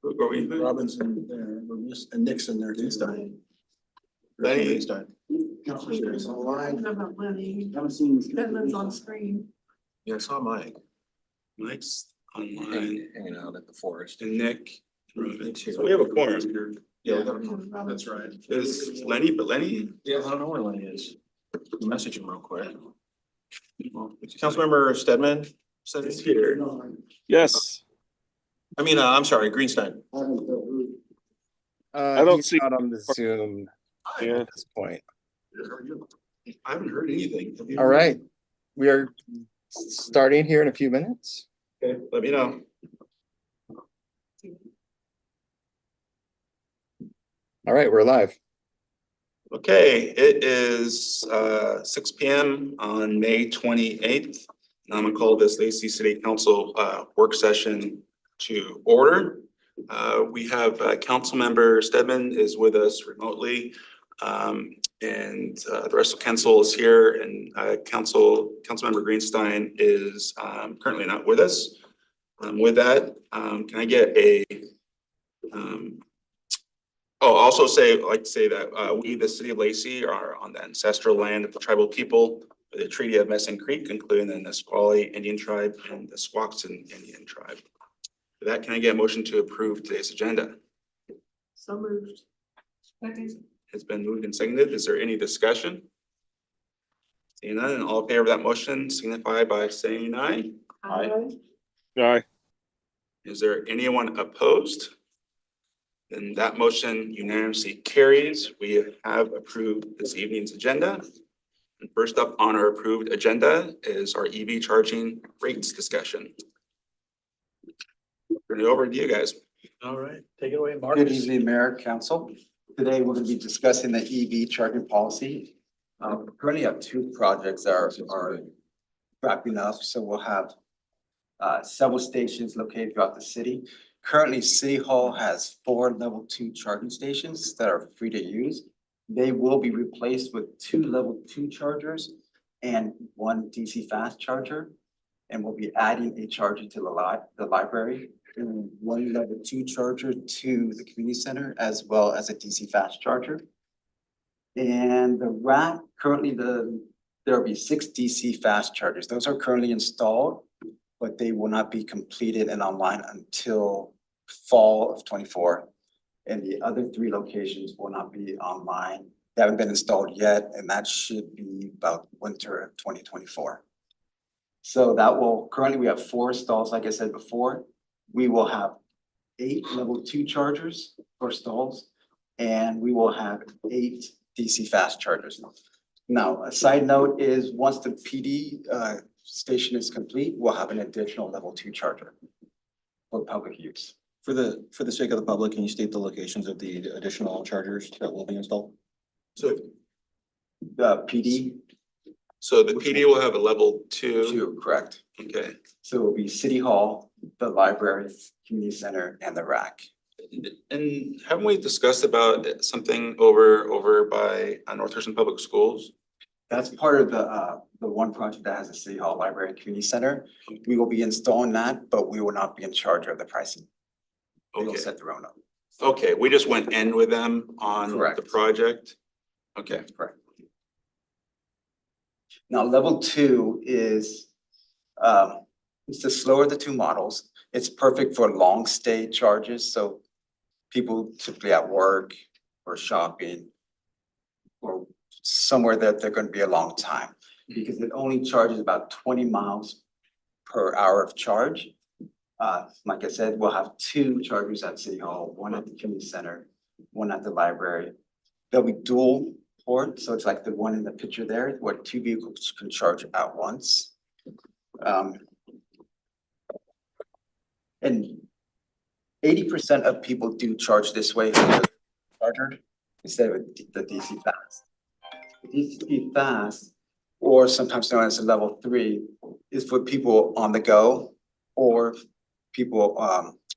Robinson there, and Nixon there. Greenstein. Lenny. Greenstein. Talking about Lenny. That lives on screen. Yeah, I saw Mike. Mike's online. Hanging out at the forest. And Nick. So we have a quorum. Yeah, That's right. Is Lenny, but Lenny? Yeah, I don't know where Lenny is. Message him real quick. Councilmember Stedman said he's here. Yes, I'm sorry, Greenstein. I don't He's see- not on the Zoom Yeah. at this point. I haven't heard anything. Have you? All right, we are starting here in a few minutes. Okay, let me know. All right, we're live. Okay, it is 6 p.m. on May 28th. And I'm gonna call this Lacey City Council work session to order. We have Councilmember Stedman is with us remotely. And the rest of council is here, and Councilmember Greenstein is currently not with us. With that, can I get a I'd like to say that we, the city of Lacey, are on the ancestral land of the tribal people, the Treaty of Medicine Creek, including the Nisqually Indian tribe and the Squaxin Indian tribe. For that, can I get a motion to approve today's agenda? So moved. Second. It's been moved and seconded. Is there any discussion? Seeing none, and all in favor of that motion signify by saying aye. aye, Is there anyone opposed? Then that motion unanimously carries. We have approved this evening's agenda. And first up on our approved agenda is our EV charging rates discussion. Turn it over to you guys. All right, take it away, Mark. Good evening, Mayor, Council. Today, we're going to be discussing the EV charging policy. Currently have two projects that are wrapping up, so we'll have several stations located throughout the city. Currently, City Hall has 4 level 2 charging stations that are free to use. They will be replaced with 2 level 2 chargers and 1 DC fast charger. And we'll be adding a charger to the library, and 1 level 2 charger to the community center, as well as a DC fast charger. And the rack, currently there will be 6 DC fast chargers. Those are currently installed, but they will not be completed and online until fall of 24. And the other 3 locations will not be online. They haven't been installed yet, and that should be about winter of 2024. So that will, currently we have 4 stalls, like I said before. We will have 8 level 2 chargers for stalls, and we will have 8 DC fast chargers. Now, a side note is once the PD station is complete, we'll have an additional level 2 charger for public use. For the sake of the public, can you state the locations of the additional chargers that will be installed? So, The PD, the PD will have a level 2. 2, correct. Okay. So it will be City Hall, the library, community center, and the rack. And haven't we discussed about something over by North Thurston Public Schools? That's part of the one project that has a City Hall, library, and community center. We will be installing that, but we will not be in charge of the pricing. They will Okay. set their own up. Okay, we just went in with them on Correct. the project. Okay, Correct. Now, level 2 is, it's the slower of the 2 models. It's perfect for long stay charges, so people typically at work or shopping or somewhere that they're going to be a long time, because it only charges about 20 miles per hour of charge. Like I said, we'll have 2 chargers at City Hall, 1 at the community center, 1 at the library. There'll be dual port, so it's like the one in the picture there, where 2 vehicles can charge at once. And 80% of people do charge this way, charger, instead of the DC fast. The DC fast, or sometimes known as a level 3, is for people on the go or people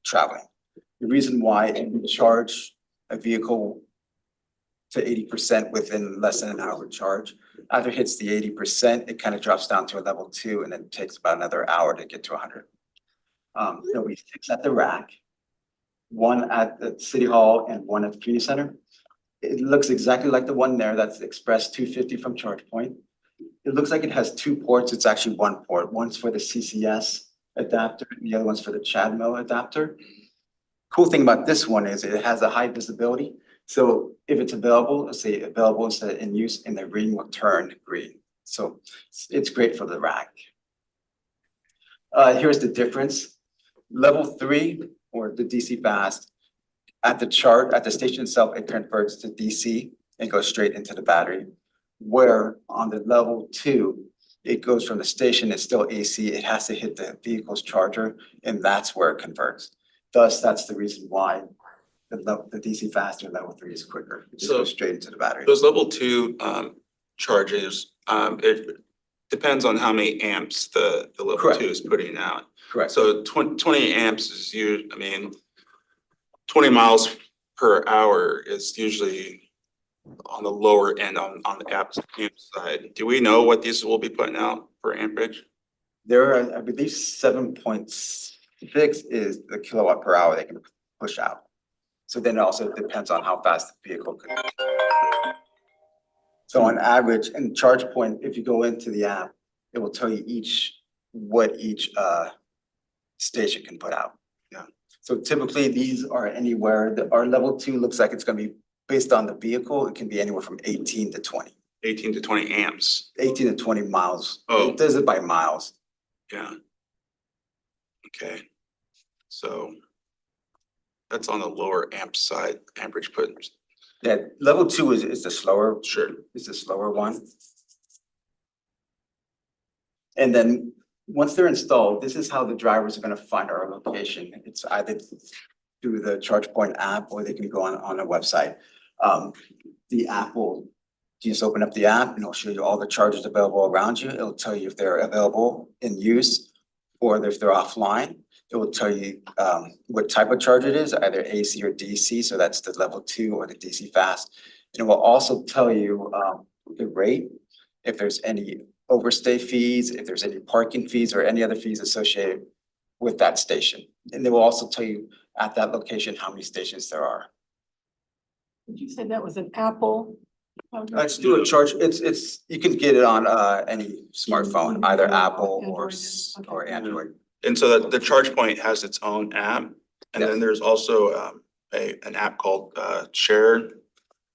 traveling. The reason why if you charge a vehicle to 80% within less than an hour charge, after it hits the 80%, it kind of drops down to a level 2, and then it takes about another hour to get to 100. There'll be 6 at the rack, one at the city hall and one at the community center. It looks exactly like the one there, that's Express 250 from ChargePoint. It looks like it has two ports, it's actually one port, one's for the CCS adapter, and the other one's for the CHAdeMO adapter. Cool thing about this one is it has a high visibility, so if it's available, let's say available instead of in use, and the green will turn green. So it's great for the rack. Here's the difference. Level 3, or the DC fast, at the station itself, it converts to DC and goes straight into the battery. Where on the level 2, it goes from the station, it's still AC, it has to hit the vehicle's charger, and that's where it converts. Thus, that's the reason why the DC fast or level 3 is quicker. It just So- goes straight into the battery. Those level 2 charges, it depends on how many amps the level Correct. 2 is putting out. Correct. So 20 amps is 20 miles per hour is usually on the lower end on the amp side. Do we know what these will be putting out for amperage? There are, I believe, 7.6 is the kilowatt per hour they can push out. So then it also depends on how fast the vehicle can. So on average, in ChargePoint, if you go into the app, it will tell you what each station can put out. Yeah. So typically, these are anywhere, our level 2 looks like it's gonna be based on the vehicle, it can be anywhere from 18 to 20. 18 to 20 amps. 18 to 20 miles. Oh. It does it by miles. Yeah. Okay. So that's on the lower amp side, amperage put. Yeah, level 2 is the slower, Sure. is the slower one. And then, once they're installed, this is how the drivers are gonna find our location. It's either through the ChargePoint app, or they can go on a website. The app will, you just open up the app and it'll show you all the chargers available around you. It'll tell you if they're available in use or if they're offline. It will tell you what type of charger it is, either AC or DC, so that's the level 2 or the DC fast. And it will also tell you the rate, if there's any overstay fees, if there's any parking fees or any other fees associated with that station. And they will also tell you at that location how many stations there are. Did you say that was an Apple? Let's do a charge, it's, you can get it on any smartphone, either Apple or Android, or okay. Android. And so the ChargePoint has its own app. And then there's also an app called Share.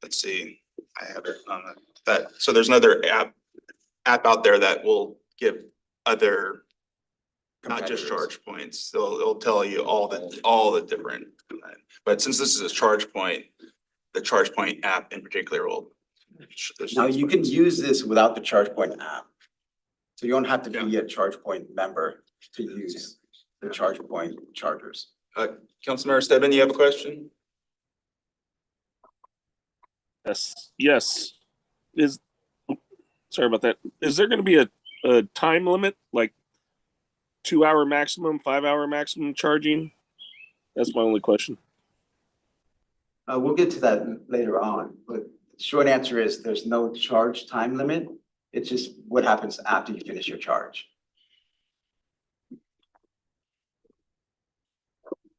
Let's see, I have it on that. So there's another app out there that will give other, not just Competitors. ChargePoints. It'll tell you all the different. But since this is a ChargePoint, the ChargePoint app in particular will. Now, you can use this without the ChargePoint app. So you don't have to be a ChargePoint member to use the ChargePoint chargers. Councilmember Stebbin, you have a question? Yes. Sorry about that. Is there gonna be a time limit, like 2-hour maximum, 5-hour maximum charging? That's my only question. We'll get to that later on, but the short answer is there's no charge time limit. It's just what happens after you finish your charge.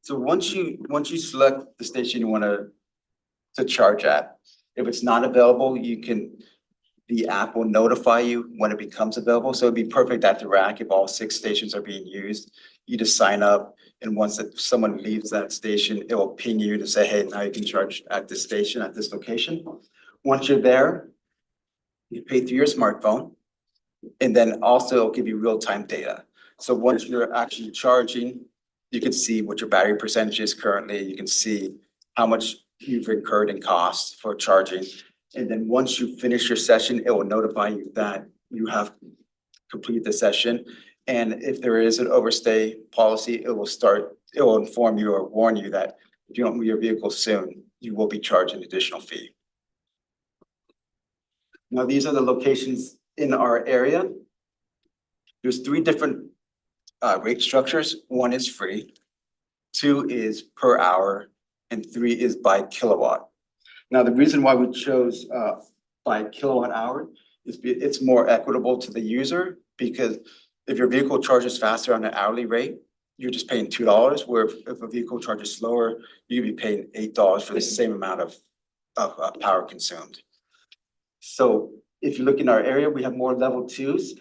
So once you select the station you want to charge at, if it's not available, the app will notify you when it becomes available. So it'd be perfect at the rack if all 6 stations are being used. You just sign up, and once someone leaves that station, it will ping you to say, hey, now you can charge at this station, at this location. Once you're there, you pay through your smartphone, and then also it'll give you real-time data. So once you're actually charging, you can see what your battery percentage is currently. You can see how much you've incurred in costs for charging. And then once you finish your session, it will notify you that you have completed the session. And if there is an overstay policy, it will inform you or warn you that if you don't move your vehicle soon, you will be charged an additional fee. Now, these are the locations in our area. There's 3 different rate structures. 1 is free, 2 is per hour, and 3 is by kilowatt. Now, the reason why we chose by kilowatt hour is it's more equitable to the user, because if your vehicle charges faster on an hourly rate, you're just paying $2, where if a vehicle charges slower, you'd be paying $8 for the same amount of power consumed. So if you look in our area, we have more level twos.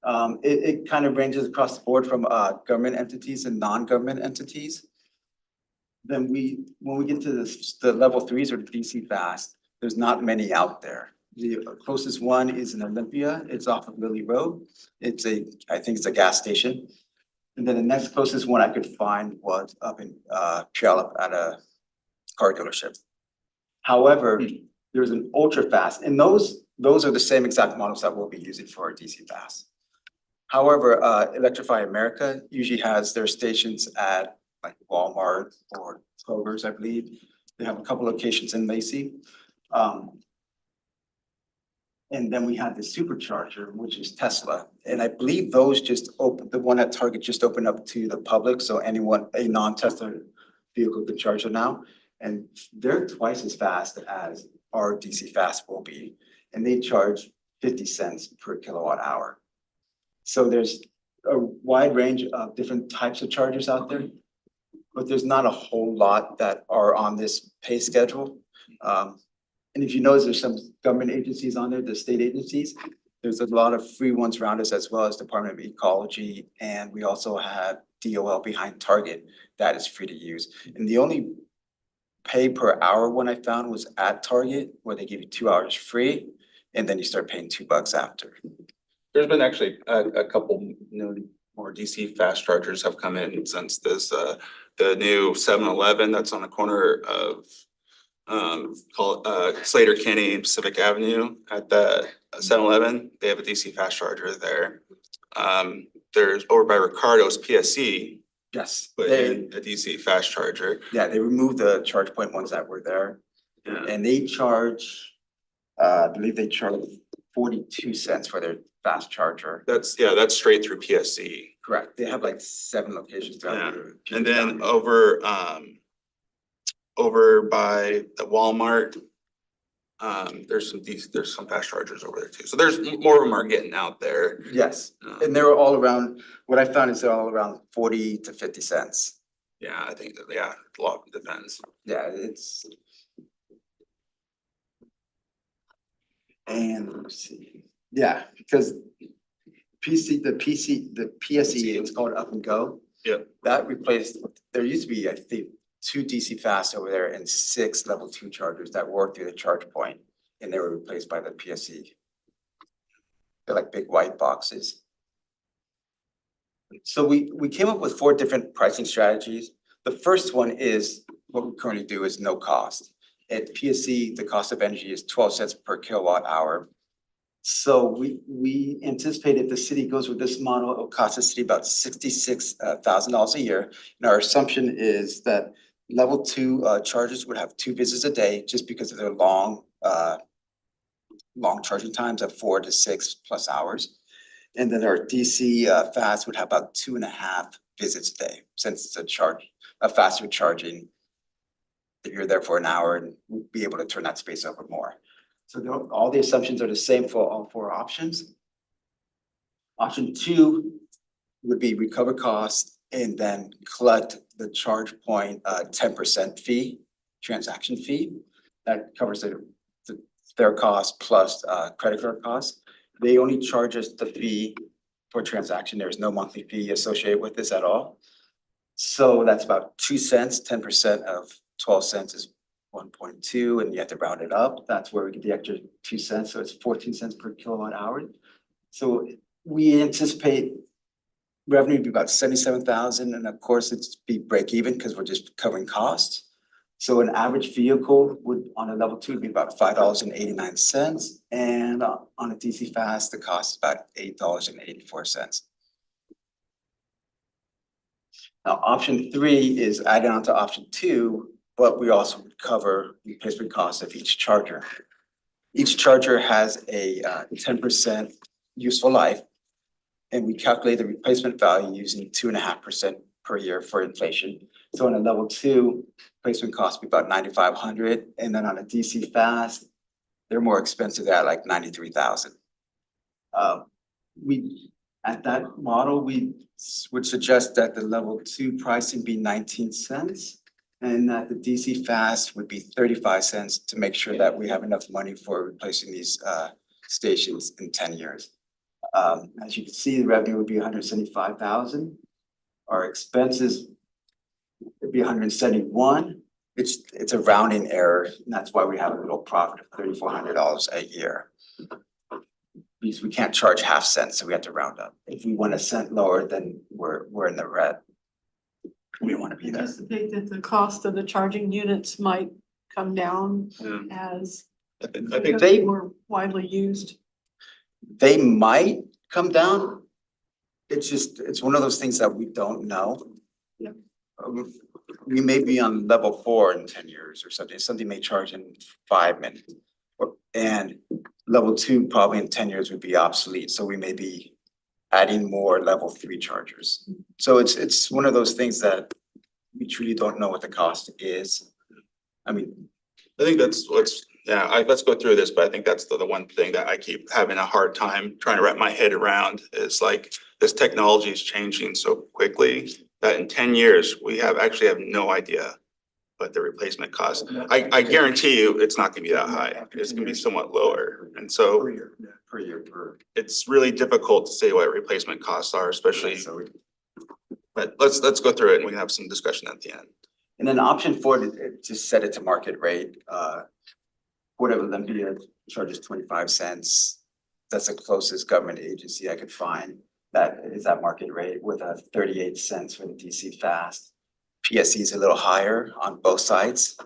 It kind of ranges across the board from government entities and non-government entities. Then when we get to the level threes or the DC fast, there's not many out there. The closest one is in Olympia. It's off of Lily Road. I think it's a gas station. And then the next closest one I could find was up in Puyallup at a car dealership. However, there's an ultra fast, and those are the same exact models that we'll be using for our DC fast. However, Electrify America usually has their stations at like Walmart or Kroger's, I believe. They have a couple locations in Lacey. And then we have the supercharger, which is Tesla. And I believe those just opened, the one at Target just opened up to the public. So anyone, a non-Tesla vehicle can charge it now. And they're twice as fast as our DC fast will be. And they charge 50 cents per kilowatt hour. So there's a wide range of different types of chargers out there, but there's not a whole lot that are on this pay schedule. And if you notice, there's some government agencies on there, the state agencies. There's a lot of free ones around us, as well as Department of Ecology. And we also have DOL behind Target that is free to use. And the only pay per hour one I found was at Target, where they give you 2 hours free, and then you start paying $2 after. There's been actually a couple new more DC fast chargers have come in since this, the new 7-Eleven that's on the corner of called Slater Kenny and Pacific Avenue at the 7-Eleven. They have a DC fast charger there. There's over by Ricardo's PSC, Yes, put in a DC fast charger. yeah, they removed the charge point ones that were there. Yeah. And they charge, I believe they charge 42 cents for their fast charger. That's straight through PSC. Correct. They have like 7 locations Yeah. down here. And then over by the Walmart, there's some fast chargers over there too. So there's more of them are getting out there. Yes, and they're all around, what I found is they're all around 40 to 50 cents. Yeah, I think that, yeah, a lot depends. Yeah, it's. And let's see, yeah, because the PSE, it's called Up and Go. Yep. That replaced, there used to be, I think, 2 DC fast over there and 6 level 2 chargers that work through the charge point, and they were replaced by the PSE. They're like big white boxes. So we came up with 4 different pricing strategies. The first one is what we currently do is no cost. At PSE, the cost of energy is 12 cents per kilowatt hour. So we anticipate if the city goes with this model, it'll cost the city about $66,000 a year. And our assumption is that level 2 chargers would have 2 visits a day, just because of their long charging times of 4 to 6 plus hours. And then our DC fast would have about 2.5 visits a day, since it's a faster charging. If you're there for an hour, and we'd be able to turn that space over more. So all the assumptions are the same for all 4 options. Option 2 would be recover costs and then collect the charge point 10% fee, transaction fee. That covers their cost plus credit card costs. They only charge us the fee for transaction. There's no monthly fee associated with this at all. So that's about 2 cents, 10% of 12 cents is 1.2, and you have to round it up. That's where we get the extra 2 cents. So it's 14 cents per kilowatt hour. So we anticipate revenue to be about 77,000, and of course it's be break even because we're just covering costs. So an average vehicle would on a level 2 be about $5.89, and on a DC fast the cost is about $8.84. Now option 3 is added on to option 2, but we also would cover replacement costs of each charger. Each charger has a 10% useful life, and we calculate the replacement value using 2.5% per year for inflation. So on a level 2, replacement cost would be about $9,500, and then on a DC fast, they're more expensive at like $93,000. At that model, we would suggest that the level 2 pricing be 19 cents. And that the DC fast would be 35 cents to make sure that we have enough money for replacing these stations in 10 years. As you can see, the revenue would be 175,000. Our expenses would be 171. It's a rounding error, and that's why we have a little profit of $3,400 a year. Because we can't charge half cents, so we have to round up. If we want a cent lower, then we're in the red. We don't want to be there. Anticipate that the cost of the charging units might come down Yeah. as I think because they- they were widely used. They might come down. It's one of those things that we don't know. Yep. We may be on level 4 in 10 years or something. Something may charge in 5 minutes. And level 2 probably in 10 years would be obsolete, so we may be adding more level 3 chargers. So it's one of those things that we truly don't know what the cost is. I mean, I think that's what's, let's go through this, but I think that's the one thing that I keep having a hard time trying to wrap my head around is like this technology is changing so quickly that in 10 years, we actually have no idea what the replacement cost. I guarantee you, it's not gonna be that high. It's gonna be somewhat lower. And so Per year, yeah. per year, per. it's really difficult to say what replacement costs are, especially, So but let's go through it and we can have some discussion at the end. and then option 4, to set it to market rate, Port of Olympia charges 25 cents. That's the closest government agency I could find that is that market rate with a 38 cents for the DC fast. PSC is a little higher on both sides.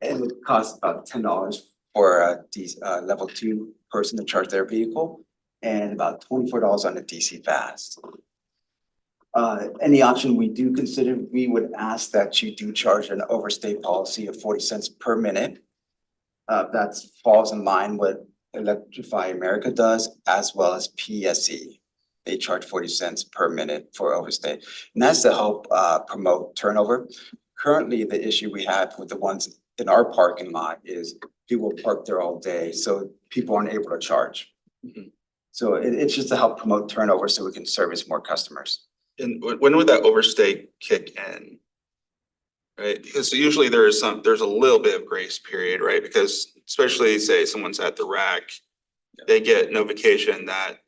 It would cost about $10 for a level 2 person to charge their vehicle and about $24 on the DC fast. Any option we do consider, we would ask that you do charge an overstay policy of 40 cents per minute. That falls in line with Electrify America does, as well as PSC. They charge 40 cents per minute for overstay. And that's to help promote turnover. Currently, the issue we have with the ones in our parking lot is people park there all day, so people aren't able to charge. Mhm. So it's just to help promote turnover so we can service more customers. And when would that overstay kick in? Right, because usually there's a little bit of grace period, right? Because especially say someone's at the rack, they get notification that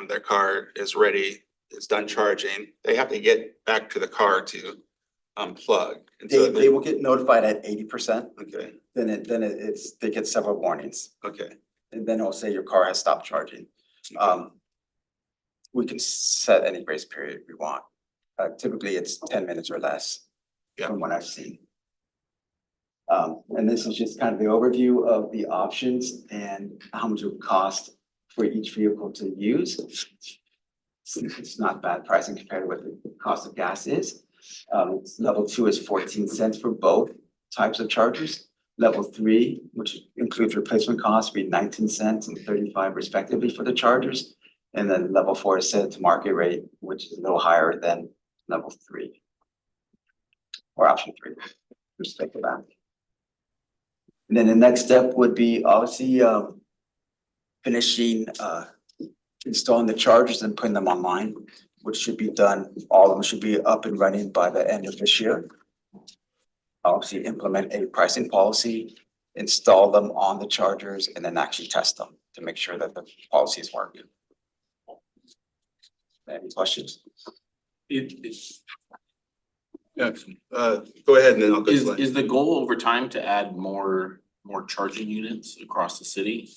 their car is ready, it's done charging. They have to get back to the car to unplug. And so They will get notified at 80%, okay, they get several warnings. okay, And then it'll say your car has stopped charging. We can set any grace period we want. Typically, it's 10 minutes or less. Yeah. From what I've seen. And this is just kind of the overview of the options and how much it would cost for each vehicle to use. It's not bad pricing compared to what the cost of gas is. Level 2 is 14 cents for both types of chargers. Level 3, which includes replacement costs, be 19 cents and 35 respectively for the chargers. And then level 4 is set to market rate, which is a little higher than level 3. Or option 3, just think of that. And then the next step would be obviously finishing installing the chargers and putting them online, which should be done, all of them should be up and running by the end of this year. Obviously implement a pricing policy, install them on the chargers, and then actually test them to make sure that the policies work. Any questions? yeah, go ahead and then I'll go. to Is the goal over time to add more charging units across the city?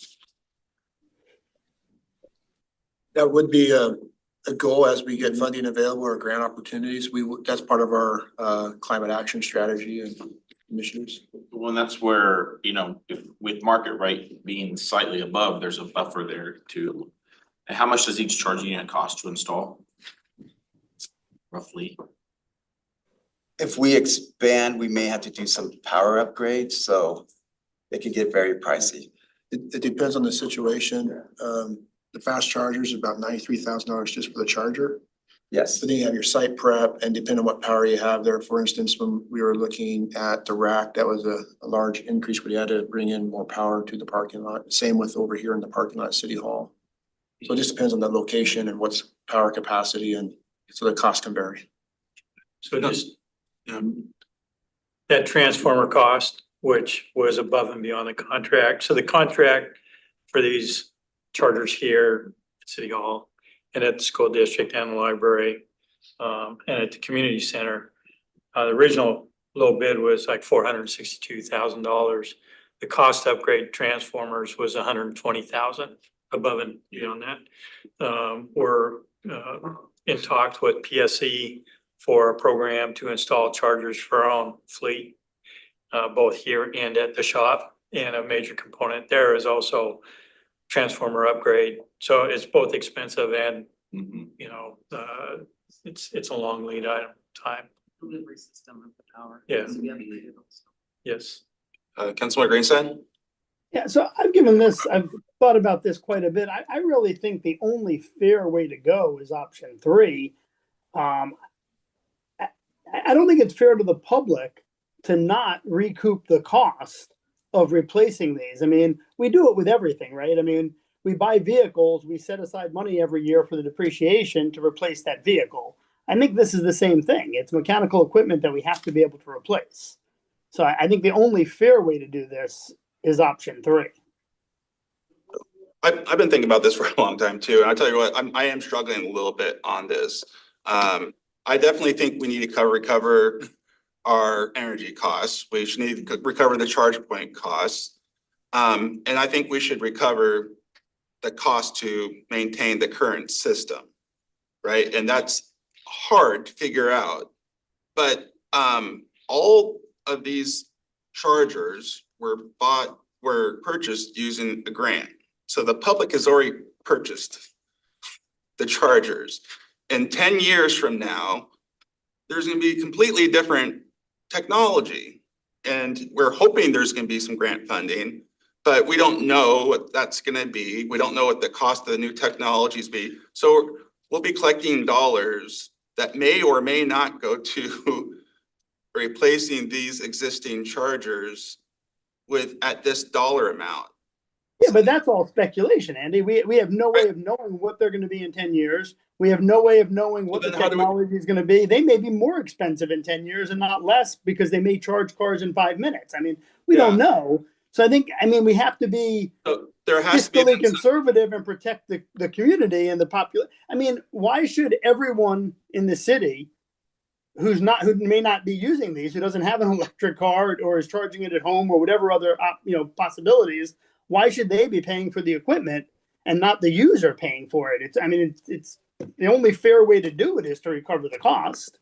That would be a goal as we get funding available or grant opportunities. That's part of our climate action strategy and initiatives. Well, and that's where, if with market rate being slightly above, there's a buffer there too. And how much does each charging unit cost to install? Roughly. If we expand, we may have to do some power upgrades, so it can get very pricey. It depends on the situation. The fast charger is about $93,000 just for the charger. Yes, But then you have your site prep and depending on what power you have there. For instance, when we were looking at the rack, that was a large increase. We had to bring in more power to the parking lot. Same with over here in the parking lot at City Hall. So it just depends on the location and what's power capacity, and so the cost can vary. So just Yeah. that transformer cost, which was above and beyond the contract. So the contract for these chargers here at City Hall and at the school district and the library, and at the community center, the original low bid was like $462,000. The cost to upgrade transformers was $120,000 above and beyond that. We're in talks with PSE for a program to install chargers for our own fleet, both here and at the shop. And a major component there is also transformer upgrade. So it's both expensive and, you know, it's a long lead item time. Delivery system of the power. Yeah. So we have to do it also. Yes. Councilman Greenstein? Yeah, so I've thought about this quite a bit. I really think the only fair way to go is option 3. I don't think it's fair to the public to not recoup the cost of replacing these. I mean, we do it with everything, right? I mean, we buy vehicles, we set aside money every year for the depreciation to replace that vehicle. I think this is the same thing. It's mechanical equipment that we have to be able to replace. So I think the only fair way to do this is option 3. I've been thinking about this for a long time too, and I tell you what, I am struggling a little bit on this. I definitely think we need to recover our energy costs. We should need to recover the charge point costs. And I think we should recover the cost to maintain the current system, right? And that's hard to figure out. But all of these chargers were purchased using a grant. So the public has already purchased the chargers. And 10 years from now, there's gonna be completely different technology. And we're hoping there's gonna be some grant funding, but we don't know what that's gonna be. We don't know what the cost of the new technologies be. So we'll be collecting dollars that may or may not go to replacing these existing chargers at this dollar amount. Yeah, but that's all speculation, Andy. We have no way of knowing what they're going to be in 10 years. We have no way of knowing what the then how do we- technology is going to be. They may be more expensive in 10 years and not less because they may charge cars in 5 minutes. I mean, we don't know. So I mean, we have to be So there has to be fiscally conservative and protect the community and the population. I mean, why should everyone in the city who may not be using these, who doesn't have an electric car or is charging it at home or whatever other possibilities, why should they be paying for the equipment and not the user paying for it? It's the only fair way to do it is to recover the cost.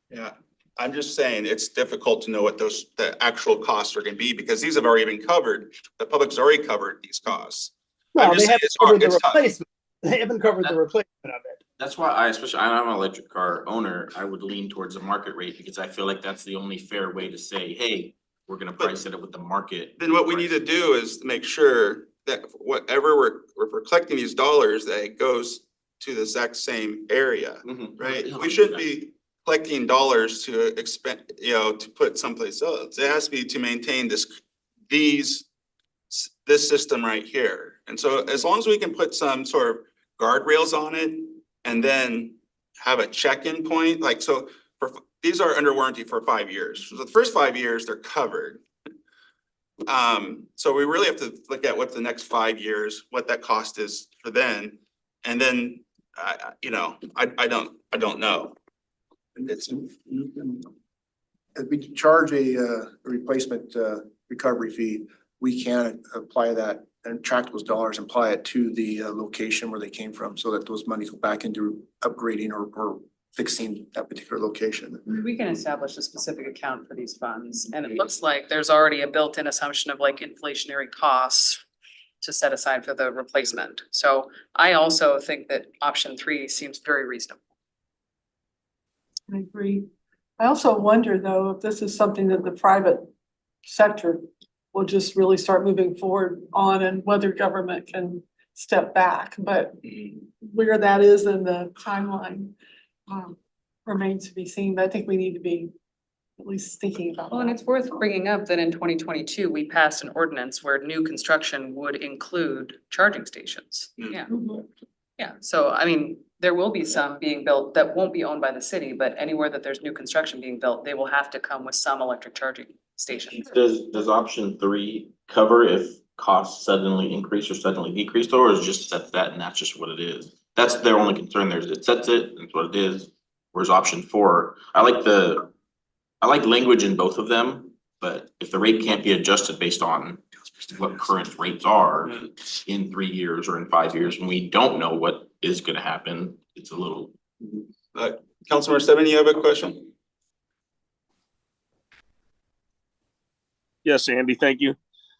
Yeah, I'm just saying it's difficult to know what the actual costs are gonna be because these have already been covered. The public's already covered these costs. Well, I'm they just haven't saying it's hard, covered the it's tough. replacement. They haven't covered the replacement of it. That's why I'm an electric car owner, I would lean towards a market rate because I feel like that's the only fair way to say, hey, we're gonna price it up with the market. Then what we need to do is make sure that whatever we're collecting these dollars, that it goes to the exact same area, right? We shouldn't be collecting dollars to to put someplace else. It has to be to maintain this system right here. And so as long as we can put some sort of guardrails on it and then have a check-in point, like these are under warranty for 5 years. So the first 5 years, they're covered. So we really have to look at what the next 5 years, what that cost is for then. And then, I don't know. If we charge a replacement recovery fee, we can apply that and track those dollars and apply it to the location where they came from, so that those monies go back into upgrading or fixing that particular location. We can establish a specific account for these funds, and it looks like there's already a built-in assumption of like inflationary costs to set aside for the replacement. So I also think that option 3 seems very reasonable. I agree. I also wonder though, if this is something that the private sector will just really start moving forward on and whether government can step back, but where that is in the timeline remains to be seen. But I think we need to be at least thinking about Well, and that. it's worth bringing up that in 2022, we passed an ordinance where new construction would include charging stations. Mm. Yeah, Mhm. yeah. So I mean, there will be some being built that won't be owned by the city, but anywhere that there's new construction being built, they will have to come with some electric charging stations. Does option three cover if costs suddenly increase or suddenly decrease, or is it just sets that and that's just what it is? That's their only concern there, is it sets it, that's what it is. Whereas option four, I like language in both of them, but if the rate can't be adjusted based on what current rates are in 3 years or in 5 years, and we don't know what is gonna happen, it's a little. Councilmember Stebbins, you have a question? Yes, Andy, thank you.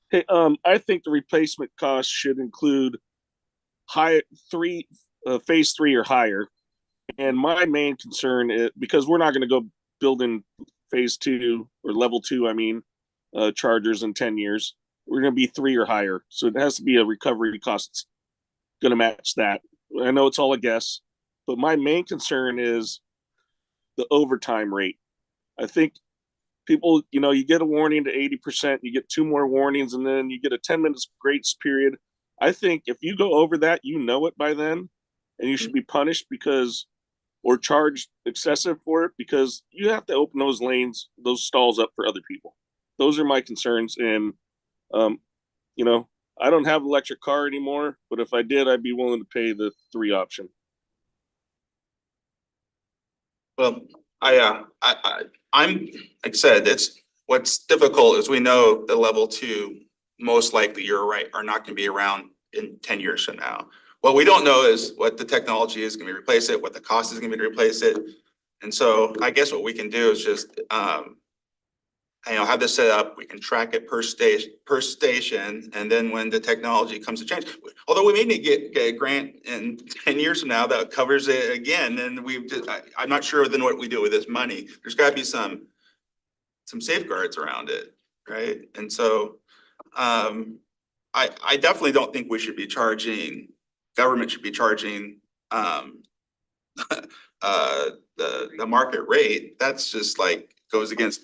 Hey, I think the replacement cost should include phase 3 or higher. And my main concern is, because we're not gonna go building phase 2 or level 2, I mean, chargers in 10 years. We're gonna be 3 or higher, so it has to be a recovery cost that's gonna match that. I know it's all a guess, but my main concern is the overtime rate. I think people, you get a warning to 80%, you get 2 more warnings, and then you get a 10 minutes grace period. I think if you go over that, you know it by then, and you should be punished or charged excessive for it, because you have to open those lanes, those stalls up for other people. Those are my concerns. And, I don't have an electric car anymore, but if I did, I'd be willing to pay the 3 option. Well, I'm, like I said, what's difficult is we know the level 2, most likely, you're right, are not gonna be around in 10 years from now. What we don't know is what the technology is gonna be to replace it, what the cost is gonna be to replace it. And so I guess what we can do is just, have this set up, we can track it per station, and then when the technology comes to change. Although we may need to get a grant in 10 years from now that covers it again, then I'm not sure then what we do with this money. There's gotta be some safeguards around it, right? And so, I definitely don't think we should be charging, government should be charging, the market rate. That's just like goes against,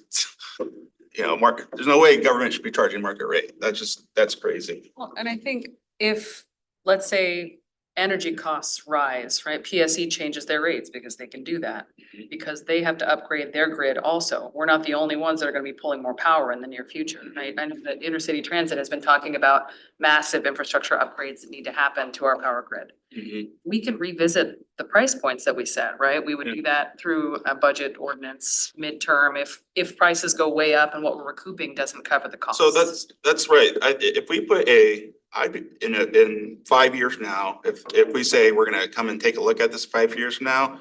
market. There's no way government should be charging market rate. That's crazy. Well, and I think if, let's say, energy costs rise, right? PSE changes their rates because they can do that. Because they have to upgrade their grid also. We're not the only ones that are gonna be pulling more power in the near future, right? I know that intercity transit has been talking about massive infrastructure upgrades that need to happen to our power grid. We can revisit the price points that we set, right? We would do that through a budget ordinance midterm if prices go way up and what we're recouping doesn't cover the cost. So that's right. If we put in 5 years from now, if we say we're gonna come and take a look at this 5 years from now,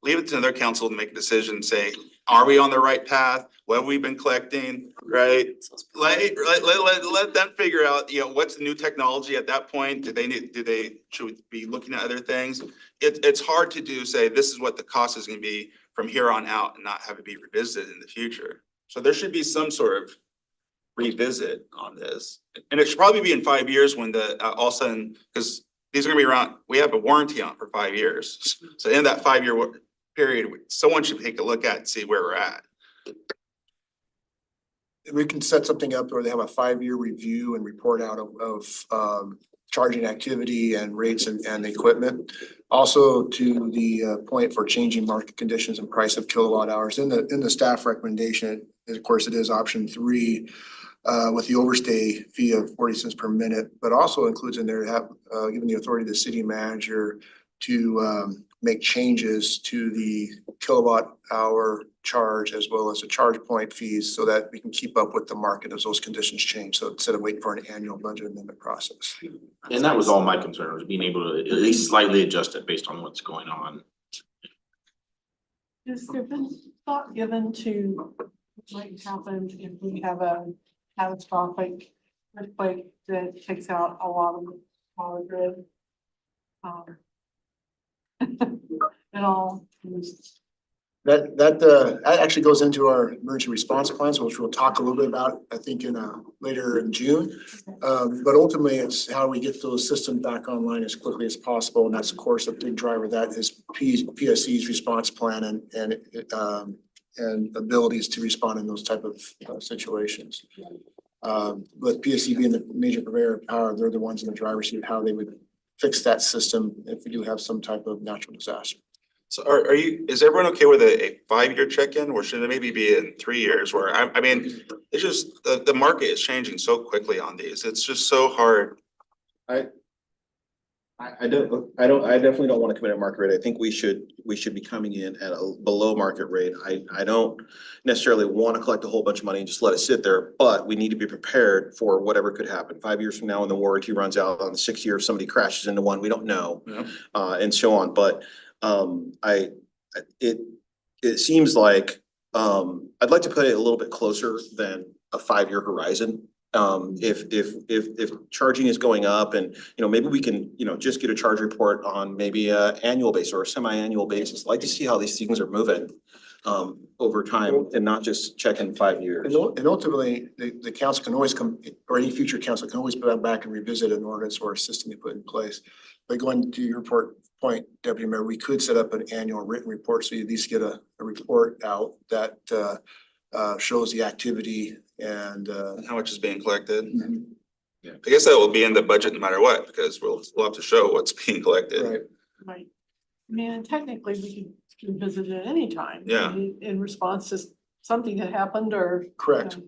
leave it to their council to make a decision, say, are we on the right path? What have we been collecting, right? Let them figure out, what's the new technology at that point? Should we be looking at other things? It's hard to say, this is what the cost is gonna be from here on out and not have it be revisited in the future. So there should be some sort of revisit on this. And it should probably be in 5 years when all of a sudden, because these are gonna be around, we have a warranty on for 5 years. So in that 5-year period, someone should take a look at and see where we're at. We can set something up where they have a 5-year review and report out of charging activity and rates and equipment. Also to the point for changing market conditions and price of kilowatt hours in the staff recommendation, of course, it is option 3 with the overstay fee of 40 cents per minute, but also includes in there given the authority to the city manager to make changes to the kilowatt hour charge as well as the charge point fees so that we can keep up with the market as those conditions change. So instead of waiting for an annual budget amendment process. And that was all my concern, was being able to at least slightly adjust it based on what's going on. Has there been thought given to what might happen if we have a catastrophic earthquake that takes out a lot of the power grid? At all? That actually goes into our emergency response plans, which we'll talk a little bit about, I think, later in June. But ultimately, it's how we get those systems back online as quickly as possible, and that's of course a big driver. That is PSE's response plan, and and abilities to respond in those type of situations. With PSC being the major purveyor of power, they're the ones in the driver's seat of how they would fix that system if we do have some type of natural disaster. So is everyone okay with a 5-year check-in, or should it maybe be in 3 years? Where I mean, it's just the market is changing so quickly on these. It's just so hard. I definitely don't want to commit at market rate. I think we should be coming in at a below market rate. I don't necessarily want to collect a whole bunch of money and just let it sit there, but we need to be prepared for whatever could happen. 5 years from now, when the warranty runs out, on the 6th year, if somebody crashes into one, we don't know, and so on. But it seems like I'd like to put it a little bit closer than a 5-year horizon. If charging is going up and, maybe we can, just get a charge report on maybe a annual basis or a semi-annual basis. I'd like to see how these things are moving over time and not just check in 5 years. And ultimately, the council can always come, or any future council can always put back and revisit an ordinance or a system they put in place. But going to your point, Deputy Mayor, we could set up an annual written report, so you at least get a report out that shows the activity and How much is being collected? yeah. I guess that will be in the budget no matter what, because we'll have to show what's being collected. Right. Right. I mean, and technically, we can visit it anytime. Yeah. In response to something that happened or. Correct.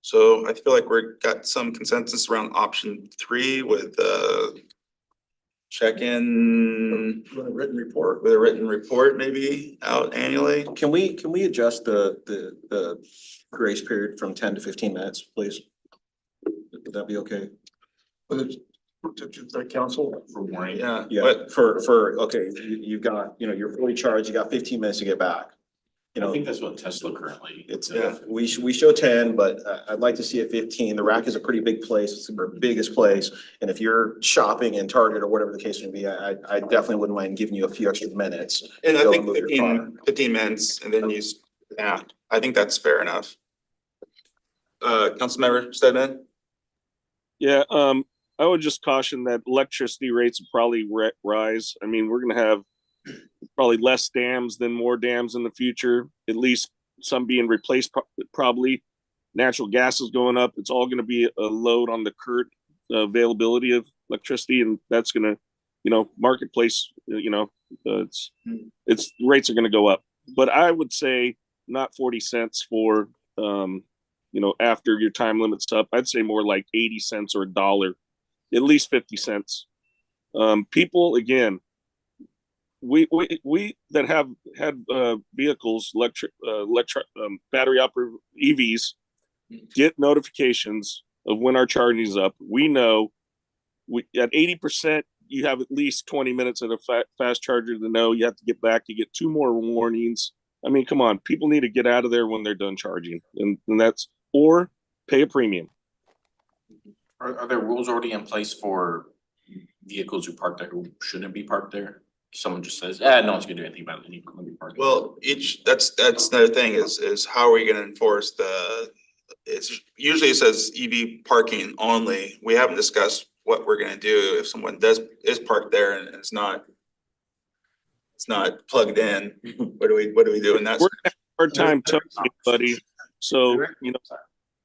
So I feel like we're got some consensus around option 3 with check-in With a written report. with a written report maybe out annually. Can we adjust the grace period from 10 to 15 minutes, please? Would that be okay? With it to the council. For warning. Yeah. Yeah, But okay, you've got, you're fully charged, you got 15 minutes to get back. I think that's what Tesla currently. It's, Yeah. we show 10, but I'd like to see it 15. The rack is a pretty big place. It's our biggest place. And if you're shopping in Target or whatever the case may be, I definitely wouldn't mind giving you a few extra minutes. and I Go think move your car. 15 minutes and then I think that's fair enough. Councilmember Stedman? Yeah, I would just caution that electricity rates will probably rise. I mean, we're gonna have probably less dams than more dams in the future, at least some being replaced probably. Natural gas is going up. It's all gonna be a load on the current availability of electricity, and that's gonna, marketplace, it's rates are gonna go up. But I would say not 40 cents for, after your time limit's up. I'd say more like 80 cents or $1, at least 50 cents. People, again, we that have had vehicles, battery operated EVs, get notifications of when our charging is up. We know at 80%, you have at least 20 minutes at a fast charger to know you have to get back. You get 2 more warnings. I mean, come on, people need to get out of there when they're done charging, and that's, or pay a premium. Are there rules already in place for vehicles who park there who shouldn't be parked there? Someone just says, no one's gonna do anything about it, you can be parked. Well, that's another thing is how are we gonna enforce it's usually it says EV parking only. We haven't discussed what we're gonna do if someone is parked there and it's not plugged in. What do we do in that? We're gonna have a hard time telling anybody. So,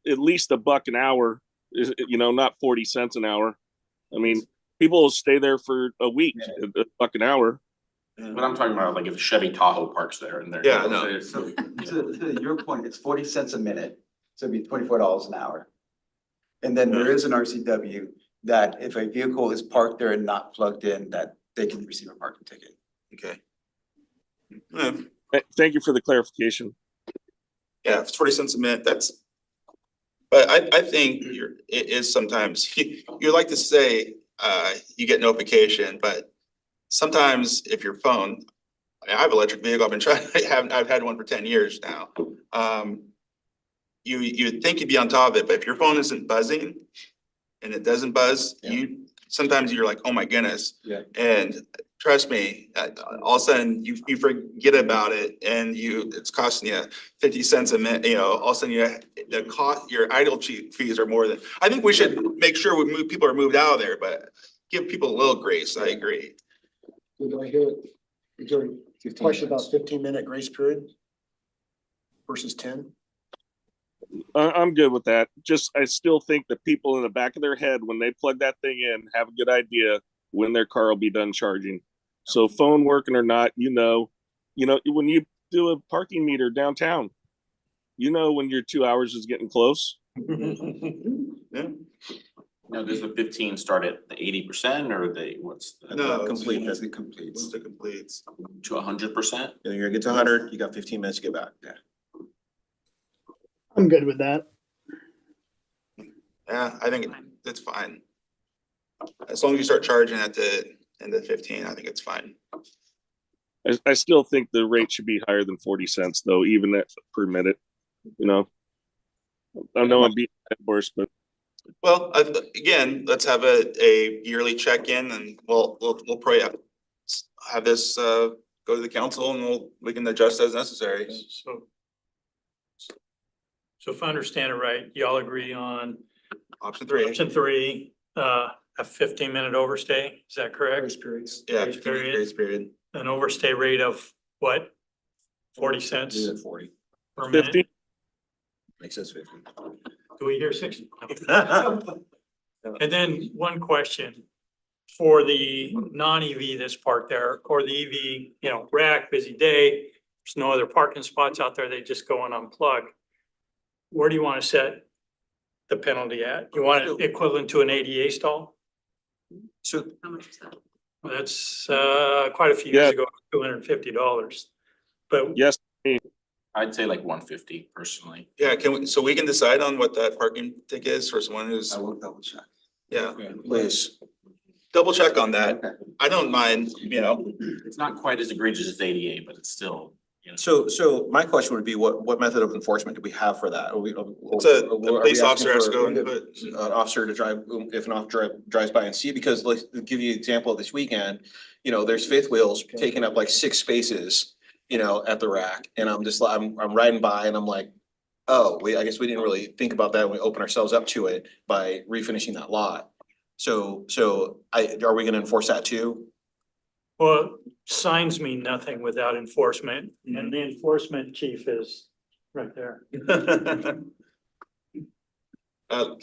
at least $1 an hour is, not 40 cents an hour. I mean, people will stay there for a week, $1 an hour. But I'm talking about like if a Chevy Tahoe parks there and they're. Yeah, I know. So to your point, it's 40 cents a minute, so it'd be $24 an hour. And then there is an RCW that if a vehicle is parked there and not plugged in, that they can receive a parking ticket. Okay. Thank you for the clarification. Yeah, if it's 40 cents a minute, but I think it is sometimes, you like to say, you get notification, but sometimes if your phone, I have an electric vehicle, I've had one for 10 years now. You'd think you'd be on top of it, but if your phone isn't buzzing and it doesn't buzz, sometimes you're like, oh my goodness. Yeah. And trust me, all of a sudden you forget about it and it's costing you 50 cents a minute, all of a sudden your idle fees are more than, I think we should make sure people are moved out of there, but give people a little grace. I agree. Do I hear it? Is there a question about 15-minute grace period? versus 10. I'm good with that. Just, I still think the people in the back of their head, when they plug that thing in, have a good idea when their car will be done charging. So phone working or not, when you do a parking meter downtown, when your 2 hours is getting close. Yeah. Now, does the 15 start at the 80% or what's No, Complete, As it completes. Once it completes. to 100%? you're gonna get to 100, you got 15 minutes to get back. I'm good with that. Yeah, I think it's fine. As long as you start charging at the end of 15, I think it's fine. I still think the rate should be higher than 40 cents though, even at per minute, I know I'm beating that horse, but Well, again, let's have a yearly check-in and we'll probably have this go to the council and we can adjust as necessary. So if I understand it right, y'all agree on Option 3. option 3, a 15-minute overstay, is that correct? Grace periods. Yeah, Grace period. grace period. An overstay rate of what? 40 cents 40. per minute? 50? Makes sense 50. Do we hear 60? And then one question for the non-EV that's parked there or the EV, rack, busy day, there's no other parking spots out there, they just go and unplug. Where do you want to set the penalty at? You want it equivalent to an ADA stall? So How much is that? That's quite a few years Yeah. ago, $250. But yes, I'd say like 150 personally. Yeah, so we can decide on what that parking ticket is for someone who's, I will double check. yeah, please, double check on that. Okay. I don't mind, It's not quite as egregious as 88, but it's still, so my question would be, what method of enforcement do we have for that? the police officer has to go and put. An officer to drive, if an officer drives by and see, because let's give you an example this weekend, there's fifth wheels taking up like 6 spaces, at the rack, and I'm riding by and I'm like, oh, I guess we didn't really think about that when we open ourselves up to it by refinishing that lot. So are we gonna enforce that too? Well, signs mean nothing without enforcement, and the enforcement chief is right there.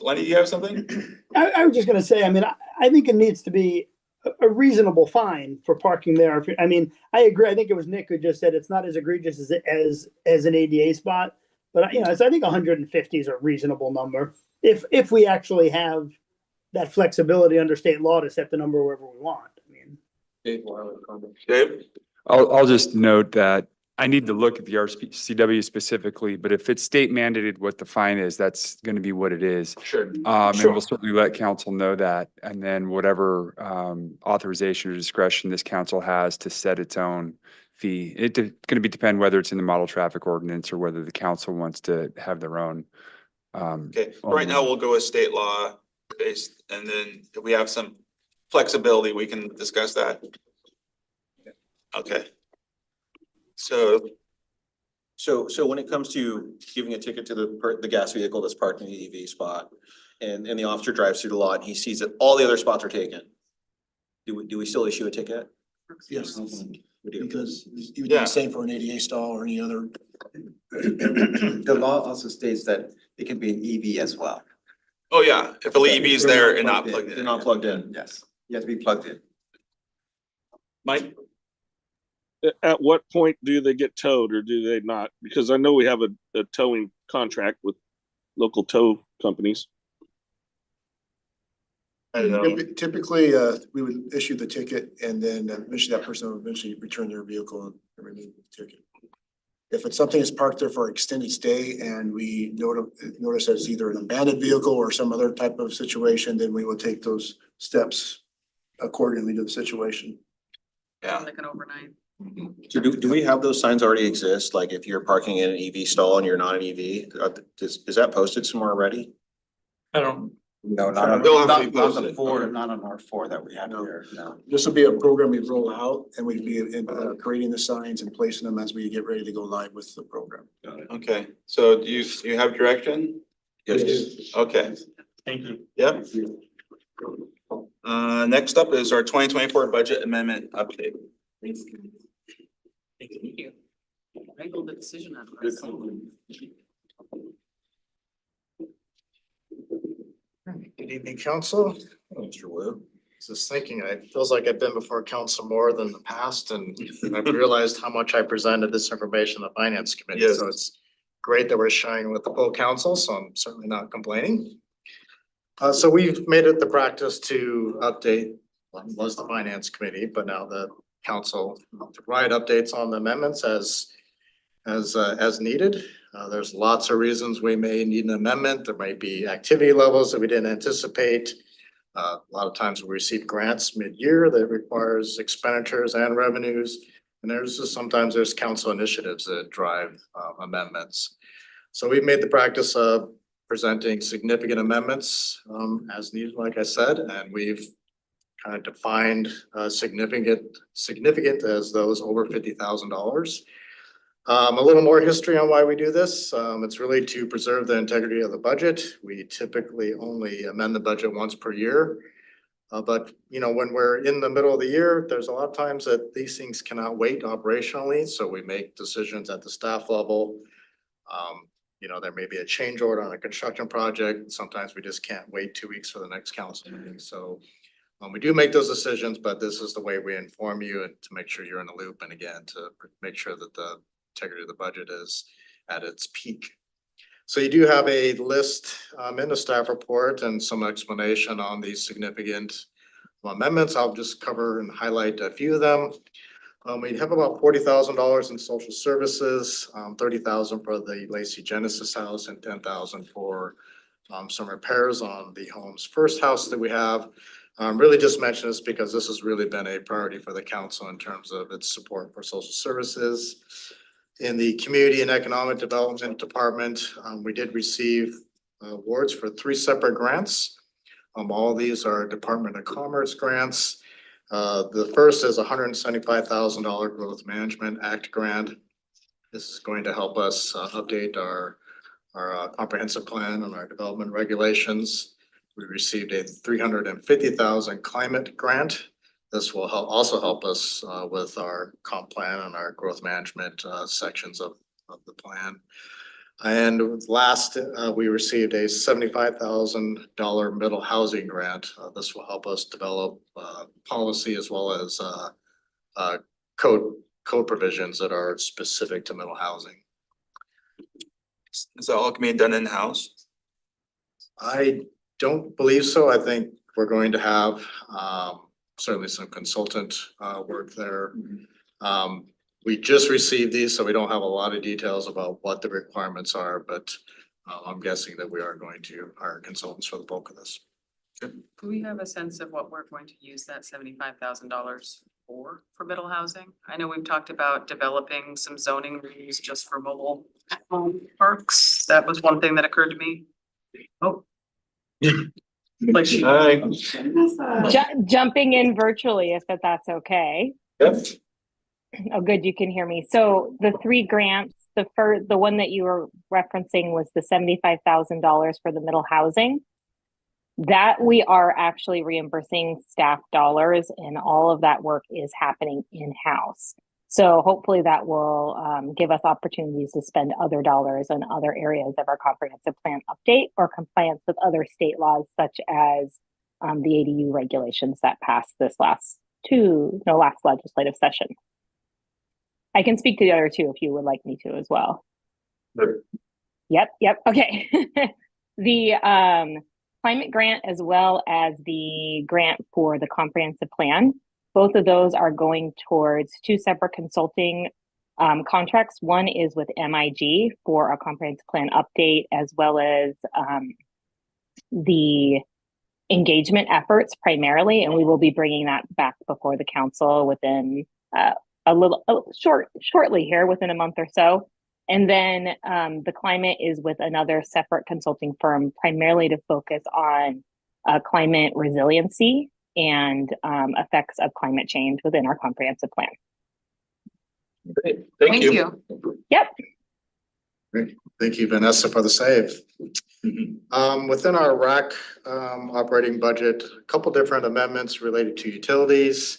Lenny, do you have something? I was just gonna say, I think it needs to be a reasonable fine for parking there. I agree. I think it was Nick who just said it's not as egregious as an ADA spot. But I think 150 is a reasonable number. If we actually have that flexibility under state law to set the number wherever we want. Dave? I'll just note that I need to look at the RCW specifically, but if it's state mandated what the fine is, that's going to be what it is. Sure. And we'll certainly let council know that. And then whatever authorization or discretion this council has to set its own fee. It's going to depend whether it's in the model traffic ordinance or whether the council wants to have their own. Okay, right now we'll go with state law based, and then if we have some flexibility, we can discuss that. Okay. So when it comes to giving a ticket to the gas vehicle that's parked in the EV spot, and the officer drives through the lot and he sees that all the other spots are taken, do we still issue a ticket? Yes, We do. because you would do the same for an ADA stall or any other. The law also states that it can be an EV as well. oh yeah, if a EV is there and not plugged They're in. not plugged in. Yes, you have to be plugged in. Mike? at what point do they get towed or do they not? Because I know we have a towing contract with local tow companies. I don't know. Typically, we would issue the ticket and then eventually that person will eventually return their vehicle and remove the ticket. If it's something that's parked there for extended stay and we notice that it's either an abandoned vehicle or some other type of situation, then we will take those steps accordingly to the situation. Yeah. Like an overnight. So do we have those signs already exist? Like if you're parking in an EV stall and you're not an EV, is that posted somewhere already? I don't, No, not on, They'll have to be not on the posted. four, not on our four that we have No. here, no. This will be a program we roll out and we'd be creating the signs and placing them as we get ready to go live with the program. Okay, so do you have direction? Yes. Okay, thank you. yep. Next up is our 2024 budget amendment update. Thank you. wrangle the decision out of this. Good evening, council. Mr. Wu. Just thinking, it feels like I've been before council more than the past, and I've realized how much I presented this information to the finance committee, so Yes. it's great that we're sharing with the full council, so I'm certainly not complaining. So we've made it the practice to update, was the finance committee, but now the council to provide updates on the amendments as needed. There's lots of reasons we may need an amendment. There might be activity levels that we didn't anticipate. A lot of times we receive grants mid-year that requires expenditures and revenues. And sometimes there's council initiatives that drive amendments. So we've made the practice of presenting significant amendments as needed, like I said, and we've kind of defined significant as those over $50,000. A little more history on why we do this. It's really to preserve the integrity of the budget. We typically only amend the budget once per year. But when we're in the middle of the year, there's a lot of times that these things cannot wait operationally, so we make decisions at the staff level. There may be a change order on a construction project. Sometimes we just can't wait 2 weeks for the next council meeting. So we do make those decisions, but this is the way we inform you and to make sure you're in the loop, and again, to make sure that the integrity of the budget is at its peak. So you do have a list in the staff report and some explanation on these significant amendments. I'll just cover and highlight a few of them. We have about $40,000 in social services, $30,000 for the Lacey Genesis house, and $10,000 for some repairs on the home's first house that we have. Really just mention this because this has really been a priority for the council in terms of its support for social services. In the Community and Economic Development Department, we did receive awards for 3 separate grants. All of these are Department of Commerce grants. The first is $175,000 Growth Management Act grant. This is going to help us update our comprehensive plan and our development regulations. We received a $350,000 climate grant. This will also help us with our comp plan and our growth management sections of the plan. And last, we received a $75,000 middle housing grant. This will help us develop policy as well as code provisions that are specific to middle housing. Is that all being done in-house? I don't believe so. I think we're going to have certainly some consultant work there. We just received these, so we don't have a lot of details about what the requirements are, but I'm guessing that we are going to hire consultants for the bulk of this. Do we have a sense of what we're going to use that $75,000 for middle housing? I know we've talked about developing some zoning rules just for mobile parks. That was one thing that occurred to me. Oh. Like she. Jumping in virtually, if that's okay. Yes. Oh, good, you can hear me. So the 3 grants, the one that you were referencing was the $75,000 for the middle housing. That we are actually reimbursing staff dollars, and all of that work is happening in-house. So hopefully that will give us opportunities to spend other dollars on other areas of our comprehensive plan update or compliance with other state laws, such as the ADU regulations that passed this last legislative session. I can speak to the other 2 if you would like me to as well. Sure. Yep. Okay. The climate grant as well as the grant for the comprehensive plan, both of those are going towards 2 separate consulting contracts. One is with MIG for a comprehensive plan update, as well as the engagement efforts primarily, and we will be bringing that back before the council within shortly here, within a month or so. And then the climate is with another separate consulting firm, primarily to focus on climate resiliency and effects of climate change within our comprehensive plan. Great. Thank you. Yep. Great. Thank you, Vanessa, for the save. Within our RAC operating budget, a couple different amendments related to utilities.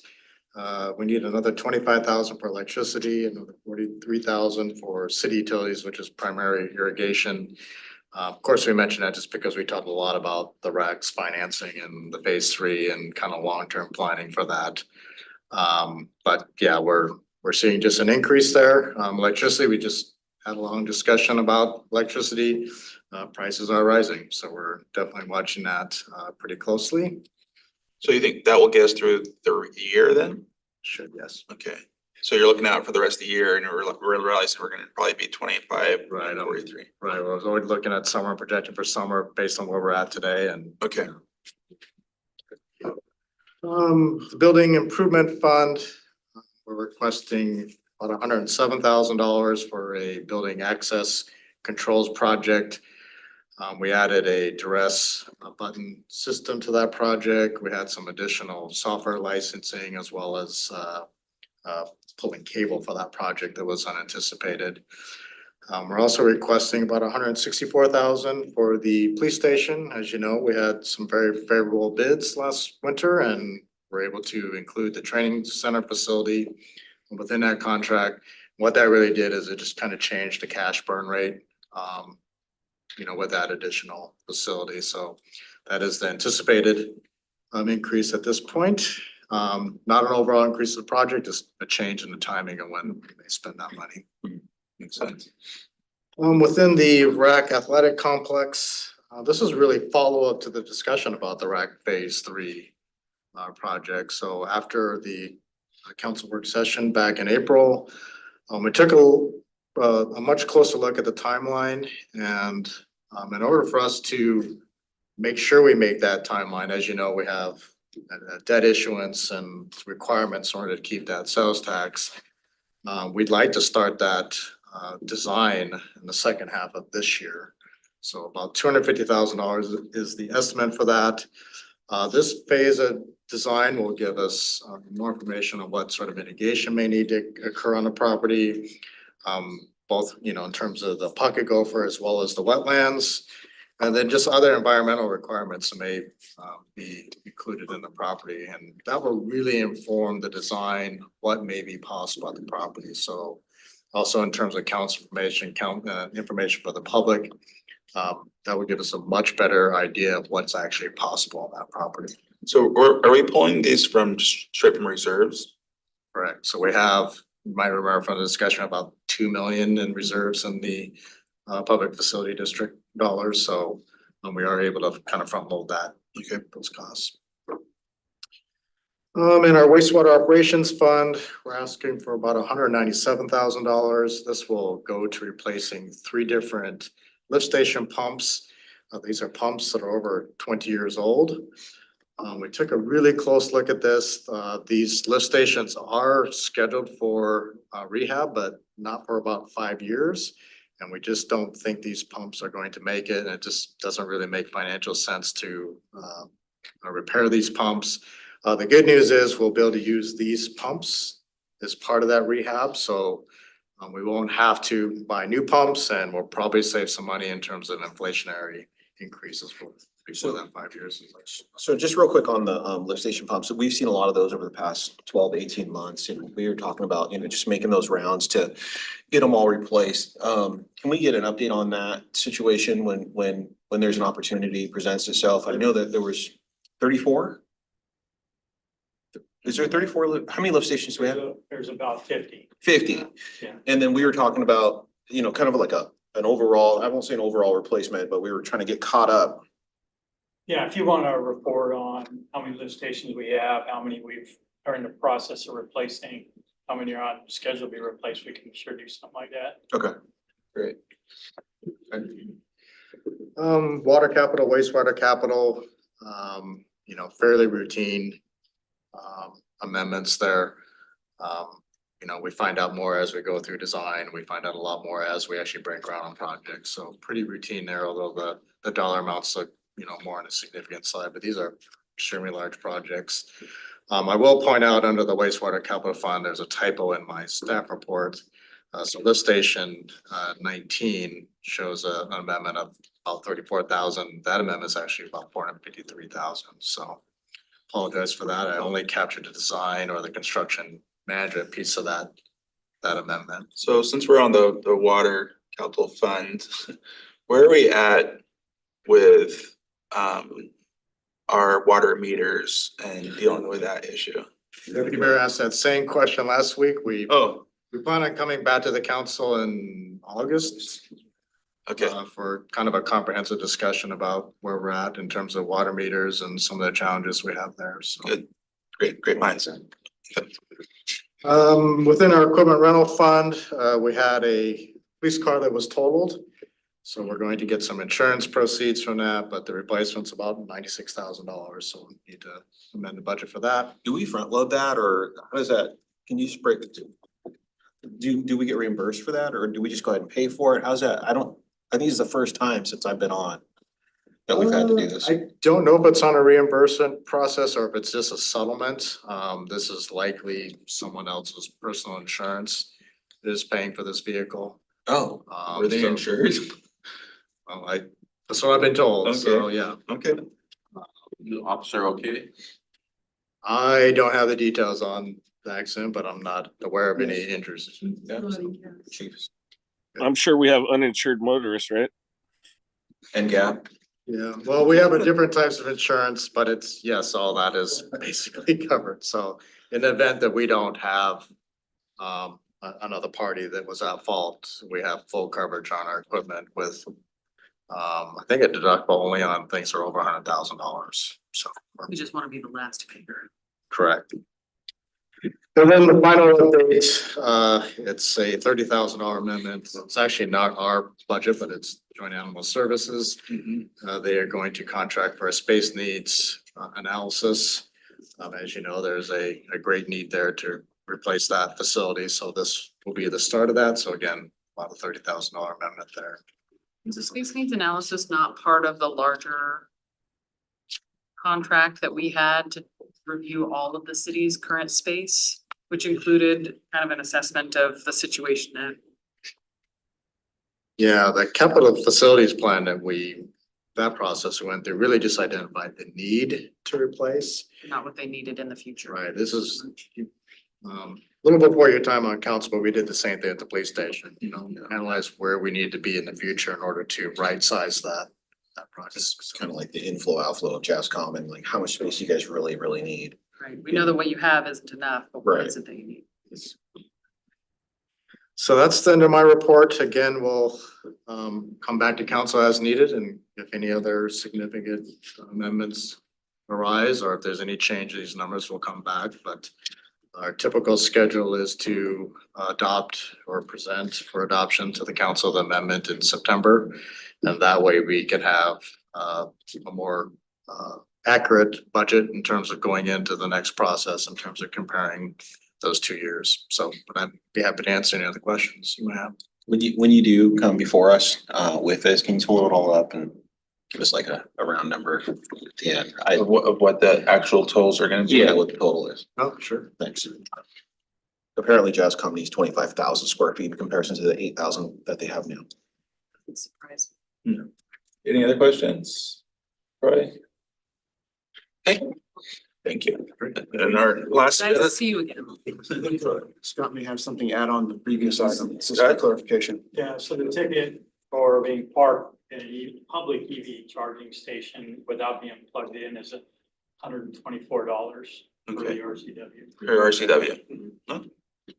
We need another 25,000 for electricity, another 43,000 for city utilities, which is primary irrigation. Of course, we mentioned that just because we talked a lot about the REC's financing and the phase 3 and kind of long-term planning for that. But yeah, we're seeing just an increase there. Electricity, we just had a long discussion about electricity. Prices are rising, so we're definitely watching that pretty closely. So you think that will get us through the year then? Should, yes. Okay, so you're looking out for the rest of the year and we're realizing we're gonna probably be 25, Right. 43. Right, well, I was always looking at summer, projecting for summer based on where we're at today and. Okay. The building improvement fund, we're requesting about $107,000 for a building access controls project. We added a duress button system to that project. We had some additional software licensing as well as pulling cable for that project that was unanticipated. We're also requesting about $164,000 for the police station. As you know, we had some very favorable bids last winter and we're able to include the training center facility within that contract. What that really did is it just kind of changed the cash burn rate, with that additional facility. So that is the anticipated increase at this point. Not an overall increase of the project, just a change in the timing of when they spend that money. Makes sense. Within the RAC athletic complex, this is really follow-up to the discussion about the RAC phase 3 project. So after the council work session back in April, we took a much closer look at the timeline and in order for us to make sure we make that timeline, as you know, we have a debt issuance and requirements in order to keep that sales tax. We'd like to start that design in the second half of this year. So about $250,000 is the estimate for that. This phase of design will give us more information on what sort of mitigation may need to occur on the property. Both, in terms of the pocket gopher as well as the wetlands. And then just other environmental requirements that may be included in the property. And that will really inform the design, what may be possible at the property. So also in terms of council information, information for the public, that would give us a much better idea of what's actually possible on that property. So are we pulling these from straight from reserves? Correct. So we have, you might remember from the discussion, about 2 million in reserves in the public facility district dollars. So we are able to kind of front load that, those costs. In our wastewater operations fund, we're asking for about $197,000. This will go to replacing 3 different lift station pumps. These are pumps that are over 20 years old. We took a really close look at this. These lift stations are scheduled for rehab, but not for about 5 years. And we just don't think these pumps are going to make it. And it just doesn't really make financial sense to repair these pumps. The good news is we'll be able to use these pumps as part of that rehab. So we won't have to buy new pumps and we'll probably save some money in terms of inflationary increases before that 5 years. So just real quick on the lift station pumps, we've seen a lot of those over the past 12 to 18 months. And we were talking about, just making those rounds to get them all replaced. Can we get an update on that situation when there's an opportunity presents itself? I know that there was 34. Is there 34? How many lift stations do we have? There's about 50. 50. Yeah. And then we were talking about, kind of like an overall, I won't say an overall replacement, but we were trying to get caught up. Yeah, if you want a report on how many lift stations we have, how many are in the process of replacing, how many are on schedule to be replaced, we can sure do something like that. Okay, great. Water capital, wastewater capital, fairly routine amendments there. We find out more as we go through design. We find out a lot more as we actually break ground on projects. So pretty routine there, although the dollar amounts look, more on a significant side, but these are extremely large projects. I will point out under the wastewater capital fund, there's a typo in my staff report. So lift station 19 shows an amendment of about 34,000. That amendment is actually about 453,000. So apologize for that. I only captured the design or the construction management piece of that amendment. So since we're on the water capital fund, where are we at with our water meters and dealing with that issue? Deputy Mayor asked that same question last week. We plan on coming back to the council in August. Okay. For kind of a comprehensive discussion about where we're at in terms of water meters and some of the challenges we have there, so. Good. Great mindset. Within our equipment rental fund, we had a police car that was totaled. So we're going to get some insurance proceeds from that, but the replacement's about $96,000, so we need to amend the budget for that. Do we front load that or how does that, can you just break it to? Do we get reimbursed for that or do we just go ahead and pay for it? How's that? I think it's the first time since I've been on that we've had to do this. I don't know if it's on a reimbursement process or if it's just a settlement. This is likely someone else's personal insurance that is paying for this vehicle. Oh, were they so- insured? Well, that's what I've been told, so Okay. yeah. Okay. Officer, okay? I don't have the details on the accident, but I'm not aware of any injuries. Chiefs I'm sure we have uninsured motorists, right? and Gap. Yeah, well, we have a different types of insurance, but it's, yes, all that is basically covered. So in the event that we don't have another party that was at fault, we have full coverage on our equipment with I think a deductible only on things that are over $100,000. So We just want to be the last to pay her. correct. And then the final update, it's a $30,000 amendment. It's actually not our budget, but it's Joint Animal Services. They are going to contract for a space needs analysis. As you know, there's a great need there to replace that facility. So this will be the start of that. So again, about a $30,000 amendment there. Is the space needs analysis not part of the larger contract that we had to review all of the city's current space, which included kind of an assessment of the situation at Yeah, the capital facilities plan that process we went through really just identified the need to replace. not what they needed in the future. Right, this is a little before your time on council, but we did the same thing at the police station, analyze where we need to be in the future in order to right size that project. It's kind of like the inflow outflow of Jazz Common, like how much space you guys really need. Right, we know that what you have isn't enough, but what Right. is it that you need? So that's the end of my report. Again, we'll come back to council as needed, and if any other significant amendments arise, or if there's any change to these numbers, we'll come back, but our typical schedule is to adopt or present for adoption to the council the amendment in September. And that way we can have a more accurate budget in terms of going into the next process, in terms of comparing those 2 years. So, but I'd be happy to answer any other questions you might have. When you do come before us with this, can you total it all up and give us like a round number at the end? Of what the actual totals are gonna be? Yeah, what the total is. Oh, sure. Thanks. Apparently Jazz Company is 25,000 square feet in comparison to the 8,000 that they have now. It's surprising. Any other questions? Troy? Okay, thank you. And our last. Nice to see you again. Scott may have something to add on the previous item, just Go for ahead. clarification. Yeah, so the ticket for being parked at a public EV charging station without being plugged in is $124 for Okay. the RCW. Or RCW. No, good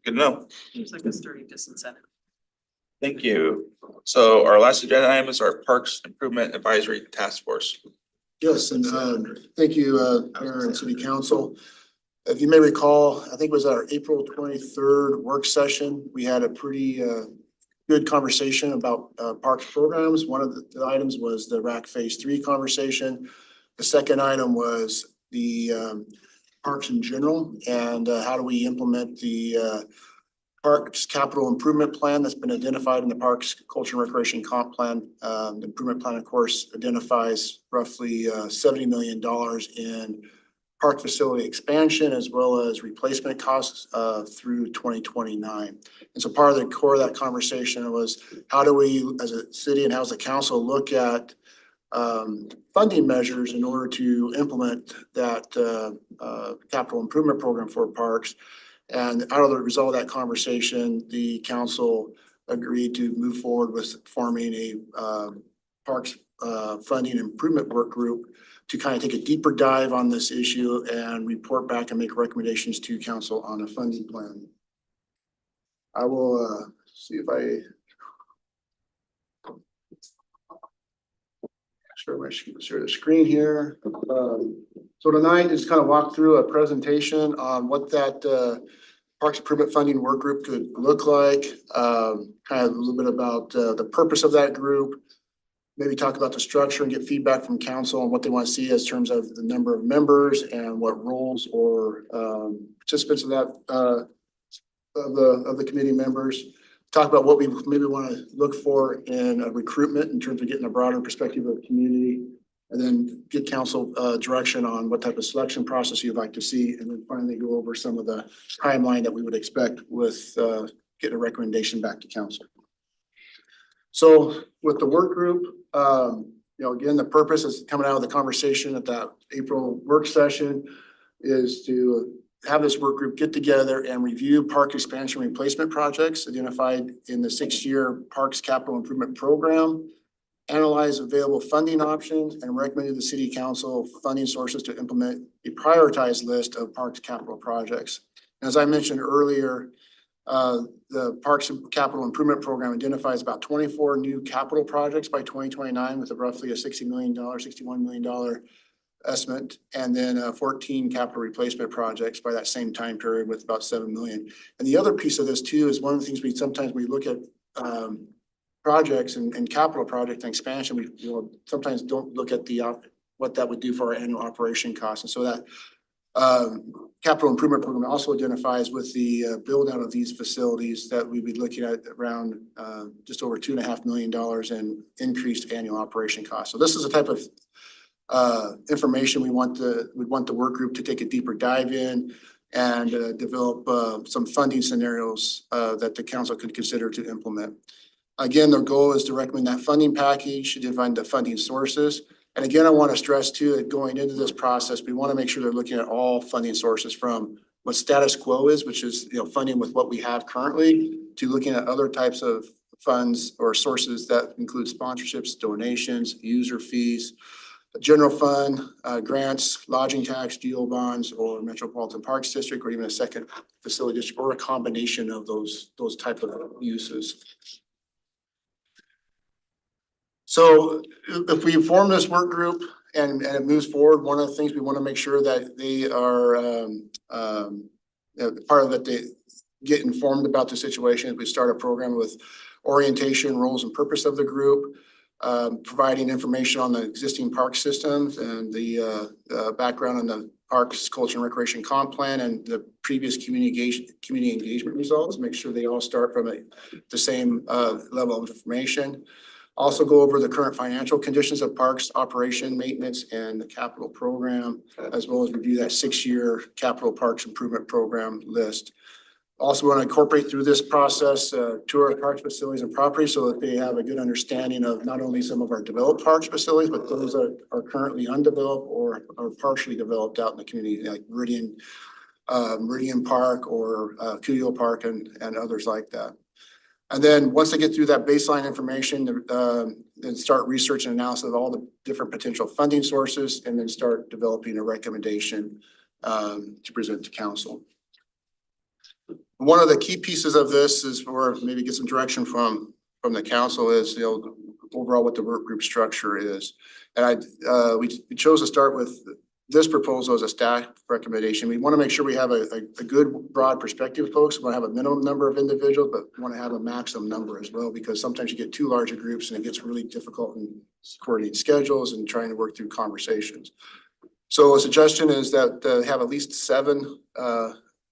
to know. Seems like a sturdy disincentive. Thank you. So our last agenda item is our Parks Improvement Advisory Task Force. Yes, and thank you, Mayor and City Council. If you may recall, I think it was our April 23rd work session. We had a pretty good conversation about parks programs. One of the items was the RAC Phase 3 conversation. The second item was the parks in general and how do we implement the parks capital improvement plan that's been identified in the Parks Culture and Recreation Comp Plan. The improvement plan, of course, identifies roughly $70 million in park facility expansion as well as replacement costs through 2029. And so part of the core of that conversation was how do we, as a city and how does the council look at funding measures in order to implement that capital improvement program for parks. And out of the result of that conversation, the council agreed to move forward with forming a parks funding improvement work group to kind of take a deeper dive on this issue and report back and make recommendations to council on a funding plan. I will see if I share the screen here. So tonight is kind of walk through a presentation on what that Parks Improvement Funding Work Group could look like. Kind of a little bit about the purpose of that group. Maybe talk about the structure and get feedback from council on what they want to see as terms of the number of members and what roles or participants of that of the committee members. Talk about what we maybe want to look for in a recruitment in terms of getting a broader perspective of the community, and then get council direction on what type of selection process you'd like to see, and then finally go over some of the timeline that we would expect with getting a recommendation back to council. So with the work group, again, the purpose is coming out of the conversation at that April work session is to have this work group get together and review park expansion replacement projects identified in the 6-year Parks Capital Improvement Program, analyze available funding options, and recommend to the City Council funding sources to implement a prioritized list of parks capital projects. As I mentioned earlier, the Parks Capital Improvement Program identifies about 24 new capital projects by 2029 with roughly a $61 million estimate, and then 14 capital replacement projects by that same time period with about 7 million. And the other piece of this too is one of the things we sometimes look at projects and capital project and expansion, we sometimes don't look at the what that would do for our annual operation costs. And so that capital improvement program also identifies with the build out of these facilities that we'd be looking at around just over $2.5 million in increased annual operation costs. So this is a type of information we want the work group to take a deeper dive in and develop some funding scenarios that the council could consider to implement. Again, their goal is to recommend that funding package, to define the funding sources. And again, I want to stress too that going into this process, we want to make sure they're looking at all funding sources from what status quo is, which is funding with what we have currently, to looking at other types of funds or sources that include sponsorships, donations, user fees, general fund, grants, lodging tax, geo bonds, or Metropolitan Parks District, or even a second facility district, or a combination of those type of uses. So if we form this work group and it moves forward, one of the things we want to make sure that they are part of it, they get informed about the situation. We start a program with orientation, roles, and purpose of the group, providing information on the existing park systems and the background on the Parks Culture and Recreation Comp Plan and the previous community engagement results. Make sure they all start from the same level of information. Also go over the current financial conditions of parks operation, maintenance, and the capital program, as well as review that 6-year capital parks improvement program list. Also want to incorporate through this process tour of parks facilities and properties so that they have a good understanding of not only some of our developed parks facilities, but those that are currently undeveloped or are partially developed out in the community, like Meridian Park or Cudjoe Park and others like that. And then once they get through that baseline information, then start research and analysis of all the different potential funding sources, and then start developing a recommendation to present to council. One of the key pieces of this is for maybe get some direction from the council is overall what the work group structure is. And we chose to start with this proposal as a staff recommendation. We want to make sure we have a good broad perspective, folks. We want to have a minimum number of individuals, but we want to have a maximum number as well, because sometimes you get too large of groups and it gets really difficult in coordinating schedules and trying to work through conversations. So a suggestion is that have at least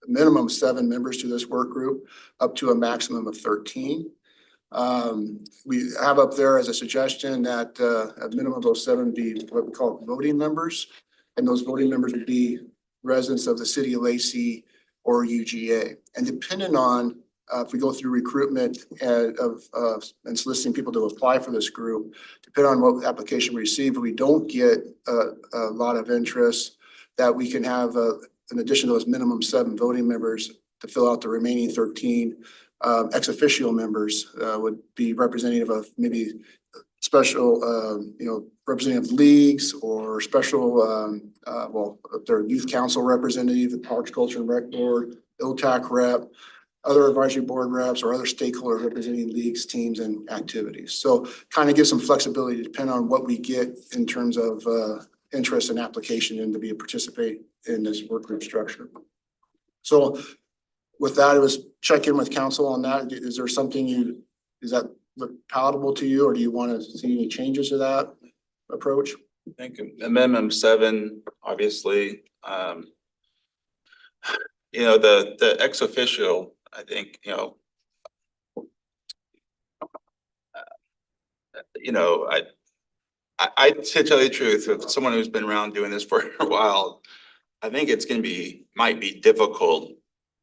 minimum 7 members to this work group, up to a maximum of 13. We have up there as a suggestion that a minimum of those 7 be what we call voting members. And those voting members would be residents of the city of Lacey or UGA. And depending on if we go through recruitment and soliciting people to apply for this group, depending on what application we receive, if we don't get a lot of interest, that we can have in addition to those minimum 7 voting members to fill out the remaining 13 ex officio members would be representative of maybe special, representative leagues or special, if they're youth council representative, the Parks, Culture and Rec Board, ILTAC rep, other advisory board reps or other stakeholders representing leagues, teams and activities. So kind of give some flexibility depending on what we get in terms of interest and application and to be a participate in this work group structure. So with that, it was check in with council on that. Is there something is that look palatable to you or do you want to see any changes to that approach? I think amendment 7, obviously, the ex officio, I think, I to tell you the truth, if someone who's been around doing this for a while, I think it's might be difficult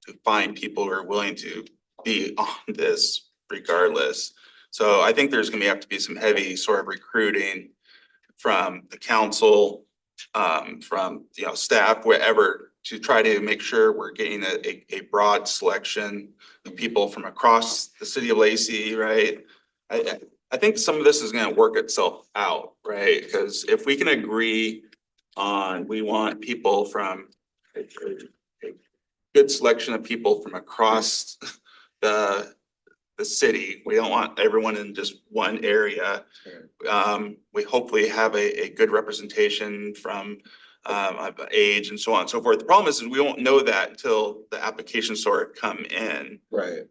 to find people who are willing to be on this regardless. So I think there's gonna have to be some heavy sort of recruiting from the council, from, staff, wherever, to try to make sure we're getting a broad selection of people from across the city of Lacey, right? I think some of this is gonna work itself out, right? Because if we can agree on, we want people from a good selection of people from across the city. We don't want everyone in just one area. We hopefully have a good representation from age and so on and so forth. The problem is we won't know that until the applications sort of come in. Right.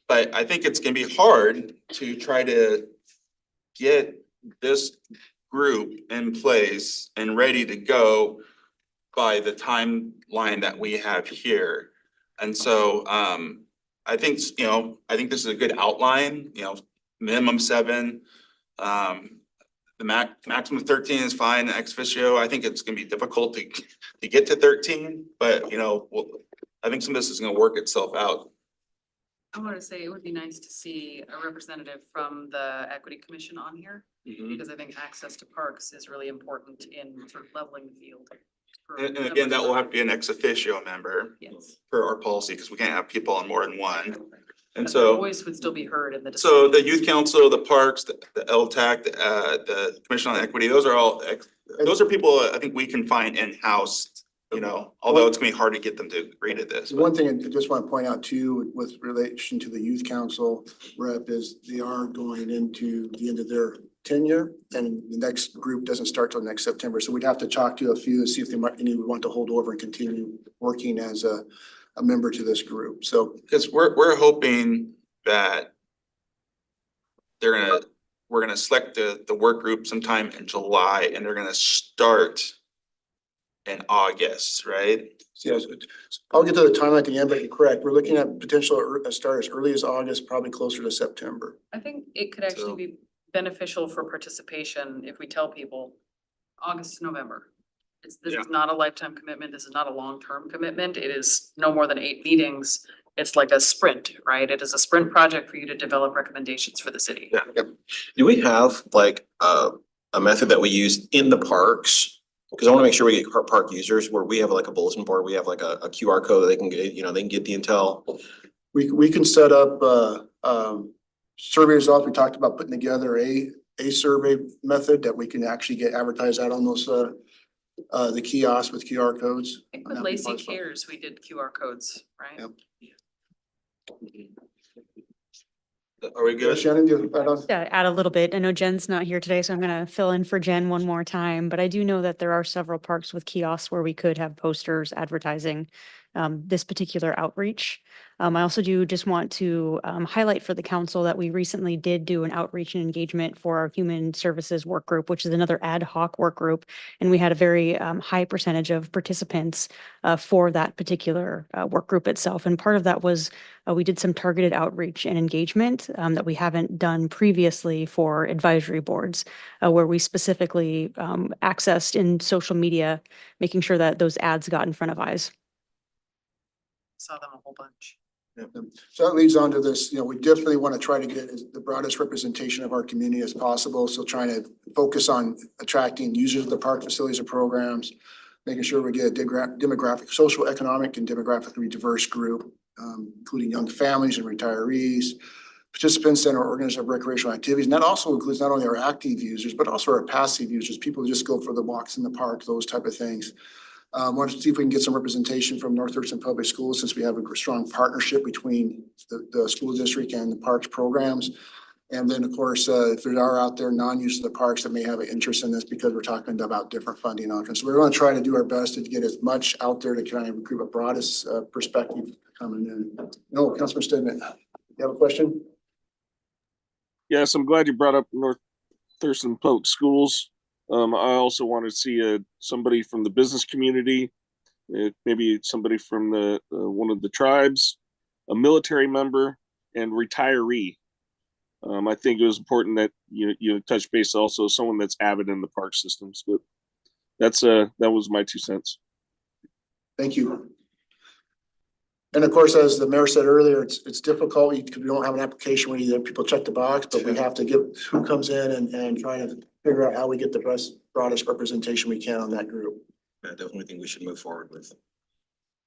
But I think it's gonna be hard to try to get this group in place and ready to go by the timeline that we have here. And so I think this is a good outline, minimum 7. The maximum 13 is fine, ex officio. I think it's gonna be difficult to get to 13, but I think some of this is gonna work itself out. I want to say it would be nice to see a representative from the Equity Commission on here, because I think access to parks is really important in sort of leveling the field. And again, that will have to be an ex officio member Yes. per our policy, because we can't have people on more than one. And But so. their voice would still be heard in the. So the youth council, the parks, the LTAC, the commission on equity, those are people I think we can find in-house, although it's gonna be hard to get them to agree to this. One thing I just want to point out too, with relation to the youth council rep is they are going into the end of their tenure and the next group doesn't start till next September. So we'd have to talk to a few and see if any would want to hold over and continue working as a member to this group. So because we're hoping that we're gonna select the work group sometime in July and they're gonna start in August, right? yes, I'll get to the timeline at the end, but you're correct. We're looking at potential start as early as August, probably closer to September. I think it could actually be beneficial for participation if we tell people August to November. This is not a lifetime commitment. This is not a long-term commitment. It is no more than 8 meetings. It's like a sprint, right? It is a sprint project for you to develop recommendations for the city. Yeah. Do we have like a method that we use in the parks? Because I want to make sure we get park users where we have like a bulletin board, we have like a QR code that they can get, they can get the intel. We can set up survey results. We talked about putting together a survey method that we can actually get advertised out on those the kiosks with QR codes. I think with Lacey Cares, we did QR codes, right? Yep. Are we good? Shannon, do you add on? To add a little bit, I know Jen's not here today, so I'm gonna fill in for Jen one more time, but I do know that there are several parks with kiosks where we could have posters advertising this particular outreach. I also do just want to highlight for the council that we recently did do an outreach and engagement for our human services work group, which is another ad hoc work group. And we had a very high percentage of participants for that particular work group itself. And part of that was we did some targeted outreach and engagement that we haven't done previously for advisory boards, where we specifically accessed in social media, making sure that those ads got in front of eyes. Saw them a whole bunch. So that leads on to this, we definitely want to try to get the broadest representation of our community as possible. So trying to focus on attracting users of the park facilities and programs, making sure we get a demographic, social, economic, and demographically diverse group, including young families and retirees, participants in our organization of recreational activities. And that also includes not only our active users, but also our passive users, people who just go for the walks in the park, those type of things. Want to see if we can get some representation from North Thurston Public Schools, since we have a strong partnership between the school district and the parks programs. And then, of course, if there are out there non-users of the parks that may have an interest in this, because we're talking about different funding options. So we're going to try to do our best to get as much out there to kind of recruit a broadest perspective coming in. No, Councilor Stedman, you have a question? Yes, I'm glad you brought up North Thurston Public Schools. I also want to see somebody from the business community, maybe somebody from the one of the tribes, a military member, and retiree. I think it was important that you touch base also someone that's avid in the park systems, but that was my 2 cents. Thank you. And of course, as the mayor said earlier, it's difficult because we don't have an application where either people check the box, but we have to get who comes in and try to figure out how we get the broadest representation we can on that group. I definitely think we should move forward with.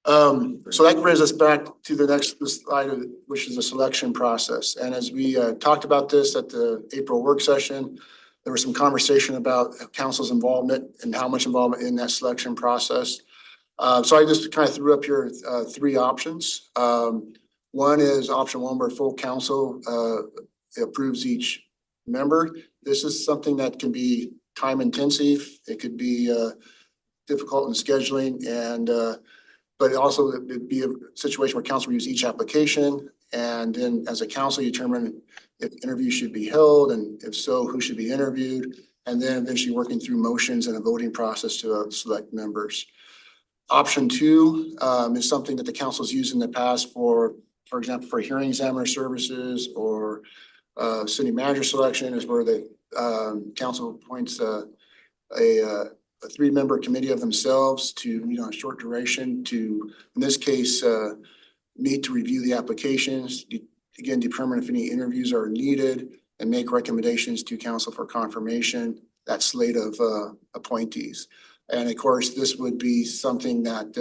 So that brings us back to the next slide, which is the selection process. And as we talked about this at the April work session, there was some conversation about council's involvement and how much involvement in that selection process. So I just kind of threw up here three options. One is option one, where full council approves each member. This is something that can be time intensive. It could be difficult in scheduling, and but also it'd be a situation where council reviews each application, and then as a council, you determine if interviews should be held, and if so, who should be interviewed, and then eventually working through motions and a voting process to select members. Option two is something that the council's used in the past for example, for hearing examiner services or city manager selection, is where the council appoints a three-member committee of themselves to meet on a short duration to, in this case, meet to review the applications, again, determine if any interviews are needed, and make recommendations to council for confirmation, that slate of appointees. And of course, this would be something that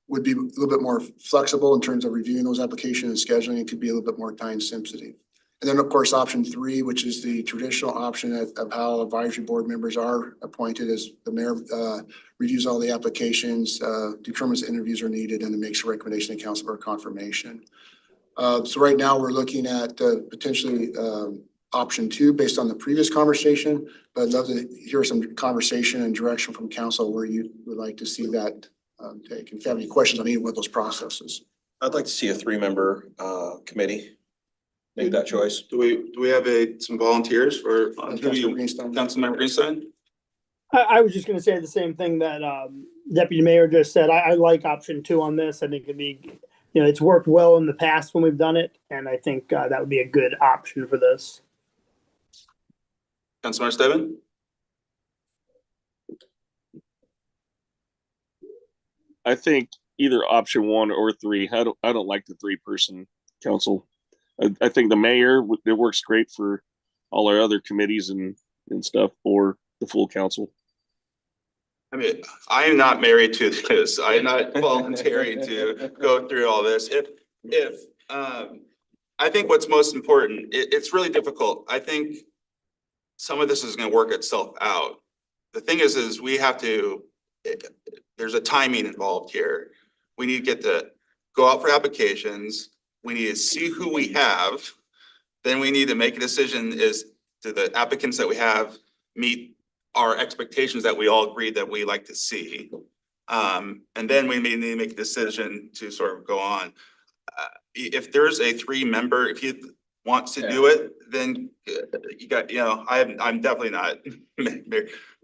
would be a little bit more flexible in terms of reviewing those applications and scheduling. It could be a little bit more time sensitive. And then, of course, option three, which is the traditional option of how advisory board members are appointed, is the mayor reviews all the applications, determines interviews are needed, and then makes a recommendation to council for confirmation. So right now we're looking at potentially option two based on the previous conversation, but I'd love to hear some conversation and direction from council where you would like to see that take. If you have any questions on any one of those processes. I'd like to see a three-member committee. Make that choice. Do we have some volunteers for Councilmember Greenstein. Councilmember Greenstein? I was just gonna say the same thing that Deputy Mayor just said. I like option two on this. I think it'd be, it's worked well in the past when we've done it, and I think that would be a good option for this. Councilmember Steven? I think either option one or three. I don't like the three-person council. I think the mayor, it works great for all our other committees and stuff, or the full council. I mean, I am not married to this. I am not volunteering to go through all this. If I think what's most important, it's really difficult. I think some of this is going to work itself out. The thing is we have to, there's a timing involved here. We need to go out for applications. We need to see who we have. Then we need to make a decision do the applicants that we have meet our expectations that we all agree that we like to see. And then we may need to make a decision to sort of go on. If there's a three-member, if you want to do it, then you got, I'm definitely not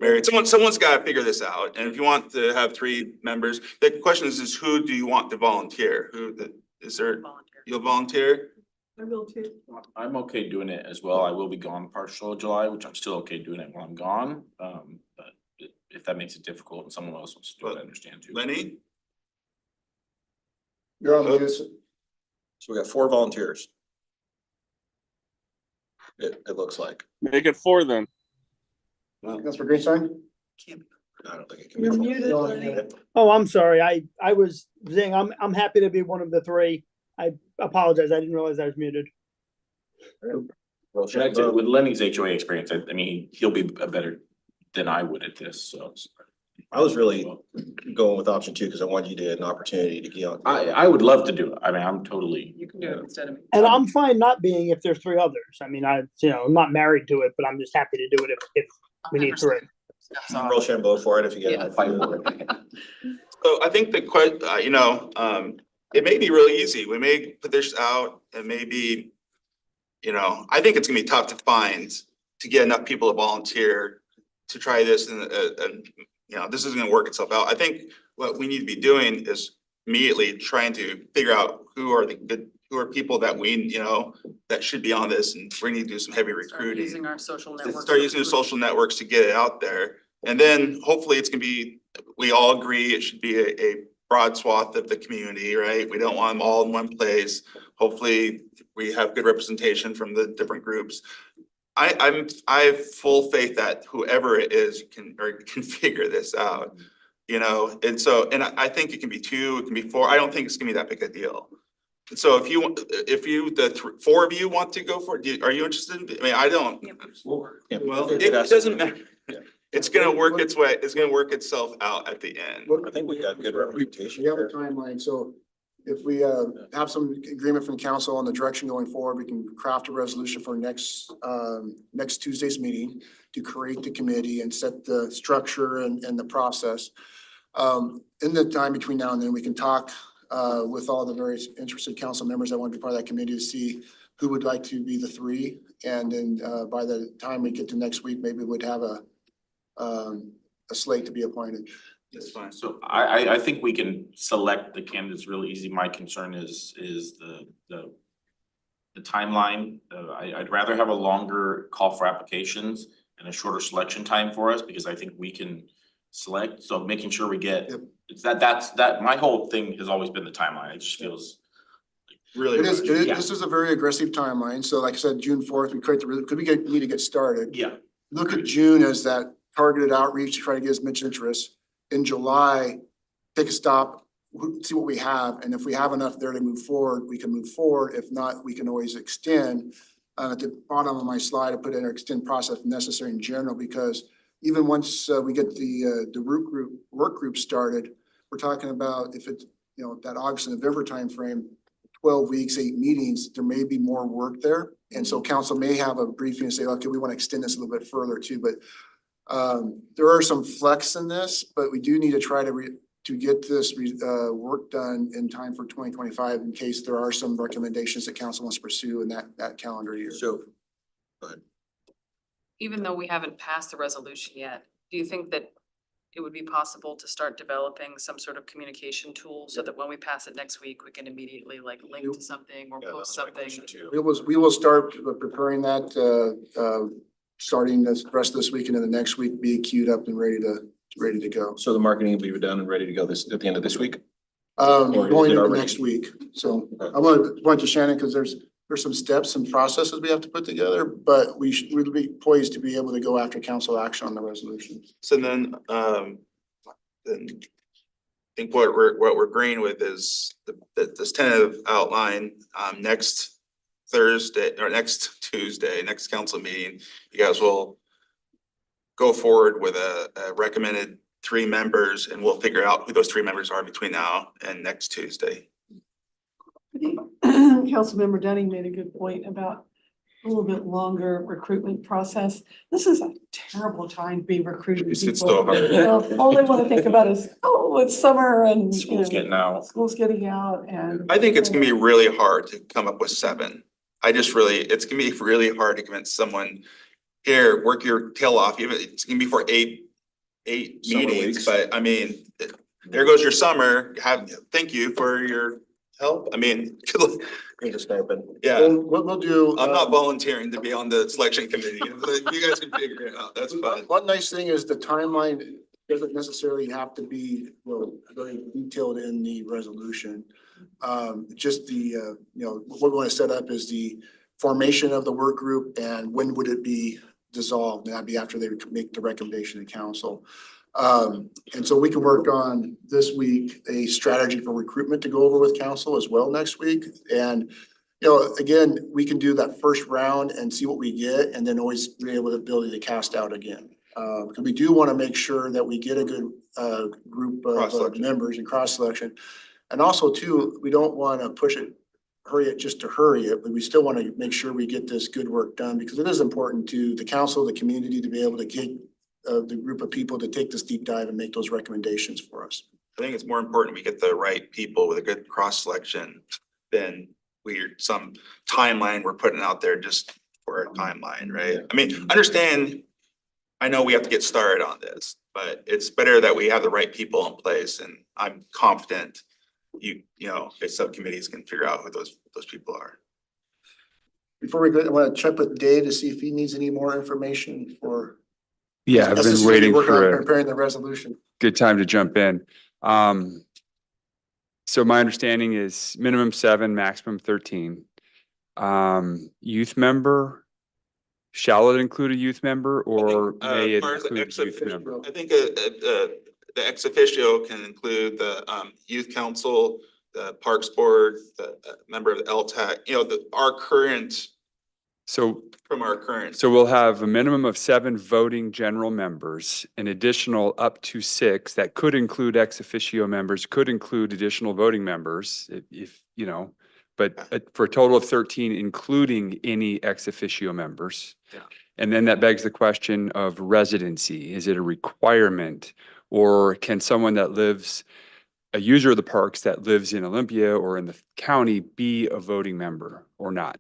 married. Someone's got to figure this out. And if you want to have three members, the question is who do you want to volunteer? Is there? You'll volunteer? I will too. I'm okay doing it as well. I will be gone partial of July, which I'm still okay doing it when I'm gone. But if that makes it difficult and someone else wants to do it, I understand too. Lenny? You're on mute. So we got 4 volunteers. It looks like. Make it 4 then. Councilor Greenstein? I don't think it can be. You're 4. muted, Lenny. Oh, I'm sorry. I was saying I'm happy to be one of the 3. I apologize. I didn't realize I was muted. With Lenny's HOA experience, I mean, he'll be a better than I would at this, so. I was really going with option 2 because I wanted you to have an opportunity to get on. I would love to do it. I mean, I'm totally. You can do it instead of me. And I'm fine not being if there's 3 others. I mean, I'm not married to it, but I'm just happy to do it if we need 3. Rochambeau for it if you get. Yeah. Fight for it. So I think it may be really easy. We may put this out and maybe, I think it's gonna be tough to get enough people to volunteer to try this and this is gonna work itself out. I think what we need to be doing is immediately trying to figure out who are people that that should be on this, and we need to do some heavy Start recruiting. using our social networks. Start using the social networks to get it out there. And then hopefully it's gonna be, we all agree it should be a broad swath of the community, right? We don't want them all in one place. Hopefully we have good representation from the different groups. I have full faith that whoever it is can figure this out, and I think it can be 2, it can be 4. I don't think it's gonna be that big a deal. So if the 4 of you want to go for it, are you interested? I mean, I don't. Yeah. Well, it doesn't matter. It's gonna work its way, it's gonna work itself out at the end. I think we got good representation. We have a here. timeline, so if we have some agreement from council on the direction going forward, we can craft a resolution for next Tuesday's meeting to create the committee and set the structure and the process. In the time between now and then, we can talk with all the various interested council members that want to be part of that committee to see who would like to be the 3. And then by the time we get to next week, maybe we'd have a slate to be appointed. That's fine. So I think we can select the candidates really easy. My concern is the timeline. I'd rather have a longer call for applications and a shorter selection time for us, because I think we can select. So making sure we get, Yep. it's that my whole thing has always been the timeline. It just feels. Really. Yeah. This is a very aggressive timeline. So like I said, June 4th, need to get started. Yeah. Look at June as that targeted outreach to try to get as much interest. In July, take a stop, see what we have, and if we have enough there to move forward, we can move forward. If not, we can always extend. At the bottom of my slide, I put in our extend process if necessary in general, because even once we get the work group started, we're talking about if it's, that August and November timeframe, 12 weeks, 8 meetings, there may be more work there. And so council may have a briefing and say, okay, we want to extend this a little bit further too, but there are some flex in this, but we do need to try to get this work done in time for 2025 in case there are some recommendations that council wants to pursue in that calendar year. So, go ahead. Even though we haven't passed the resolution yet, do you think that it would be possible to start developing some sort of communication tool so that when we pass it next week, we can immediately link to something or Yeah, post that's my something? question too. We will start preparing that starting this rest of this week, and then the next week be queued up and ready to go. So the marketing will be done and ready to go at the end of this week? Or is Going it into already? next week. So I want to point to Shannon because there's some steps and processes we have to put together, but we'll be poised to be able to go after council action on the resolution. So then I think what we're agreeing with is this tentative outline, next Thursday or next Tuesday, next council meeting, you guys will go forward with a recommended 3 members, and we'll figure out who those 3 members are between now and next Tuesday. Councilmember Dunning made a good point about a little bit longer recruitment process. This is a terrible time to be recruiting It's people. so hard. All they want to think about is, oh, it's summer and School's getting out. School's getting out and. I think it's gonna be really hard to come up with 7. It's gonna be really hard to convince someone, here, work your tail off, even, it's gonna be for eight Summer meetings, weeks. but I mean, there goes your summer, thank you for your help, I mean, yeah. What we'll do. I'm not volunteering to be on the selection committee, you guys can figure it out, that's fine. One nice thing is the timeline doesn't necessarily have to be, very detailed in the resolution. Just the, what we want to set up is the formation of the work group and when would it be dissolved? That'd be after they make the recommendation to council. And so we can work on this week, a strategy for recruitment to go over with council as well next week. And, again, we can do that first round and see what we get and then always be able the ability to cast out again. Because we do want to make sure that we get a good group of members and cross selection. And also too, we don't want to push it, hurry it just to hurry it, but we still want to make sure we get this good work done because it is important to the council, the community to be able to get the group of people to take this deep dive and make those recommendations for us. I think it's more important we get the right people with a good cross selection than some timeline we're putting out there just for a timeline, right? I mean, I know we have to get started on this, but it's better that we have the right people in place, and I'm confident the subcommittees can figure out who those people are. Before we go, I want to check with Dave to see if he needs any more information for. Yeah, I've been waiting for preparing the resolution. good time to jump in. So my understanding is minimum 7, maximum 13. Youth member, shall it include a youth member or may it include youth member? I think the ex officio can include the youth council, the parks board, the member of the LTAC, our current. So So we'll have a minimum of 7 voting general members, an additional up to 6 that could include ex officio members, could include additional voting members if but for a total of 13, including any ex officio members. Yeah. And then that begs the question of residency. Is it a requirement or can someone that lives, a user of the parks that lives in Olympia or in the county be a voting member or not?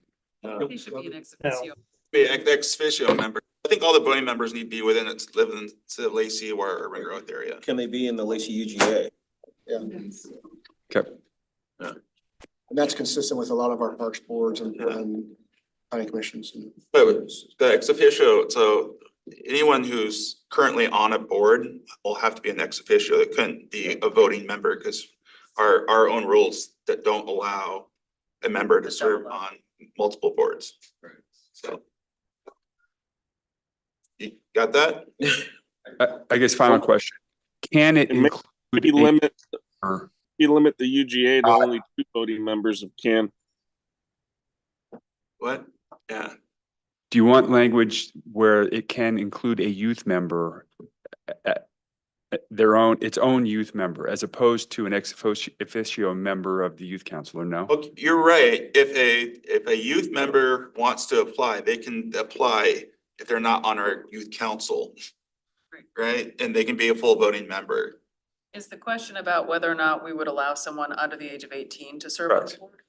He should be an ex officio. Be an ex officio member. I think all the voting members need to be live in the Lacey or Ring Road area. Can they be in the Lacey UGA? Yeah. Okay. Yeah. And that's consistent with a lot of our parks boards and planning commissions. But the ex officio, so anyone who's currently on a board will have to be an ex officio. It couldn't be a voting member because our own rules that don't allow a member to serve on multiple boards. Right. So. You got that? I guess final question. Can it include limit the UGA to only 2 voting members if can? What? Yeah. Do you want language where it can include a youth member, its own youth member, as opposed to an ex officio member of the youth council, or no? Okay, you're right. If a youth member wants to apply, they can apply if they're not on our youth council. Right? And they can be a full voting member. Is the question about whether or not we would allow someone under the age of 18 to serve on the board?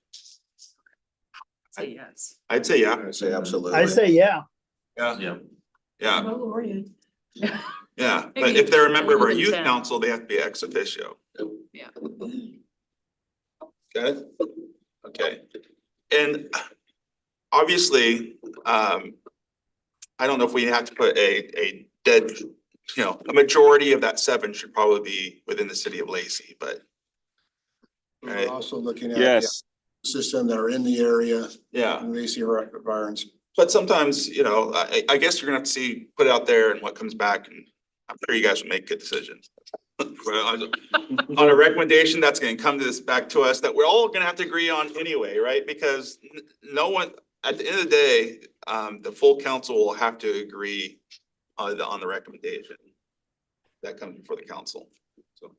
Say yes. I'd say yeah. I'd say absolutely. I say, yeah. Yeah. Yeah. Yeah. Yeah, but Maybe if they're a member of our more than youth 10. council, they have to be ex officio. Yeah. Got it? Okay. And obviously, I don't know if we have to put a dead, a majority of that 7 should probably be within the city of Lacey, but. We're also looking at Yes. the system that are in the area. Yeah. And Lacey or environs. But sometimes, I guess you're gonna have to put out there and what comes back, and I'm sure you guys will make good decisions. On a recommendation that's gonna come back to us that we're all gonna have to agree on anyway, right? Because no one, at the end of the day, the full council will have to agree on the recommendation that comes before the council. So,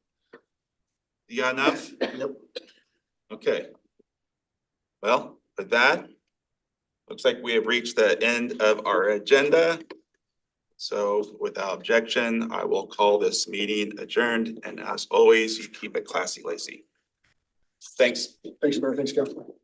you got enough? Yep. Okay. Well, with that, looks like we have reached the end of our agenda. So without objection, I will call this meeting adjourned. And as always, you keep it classy, Lacey. Thanks. Thanks, Mayor. Thanks, Council.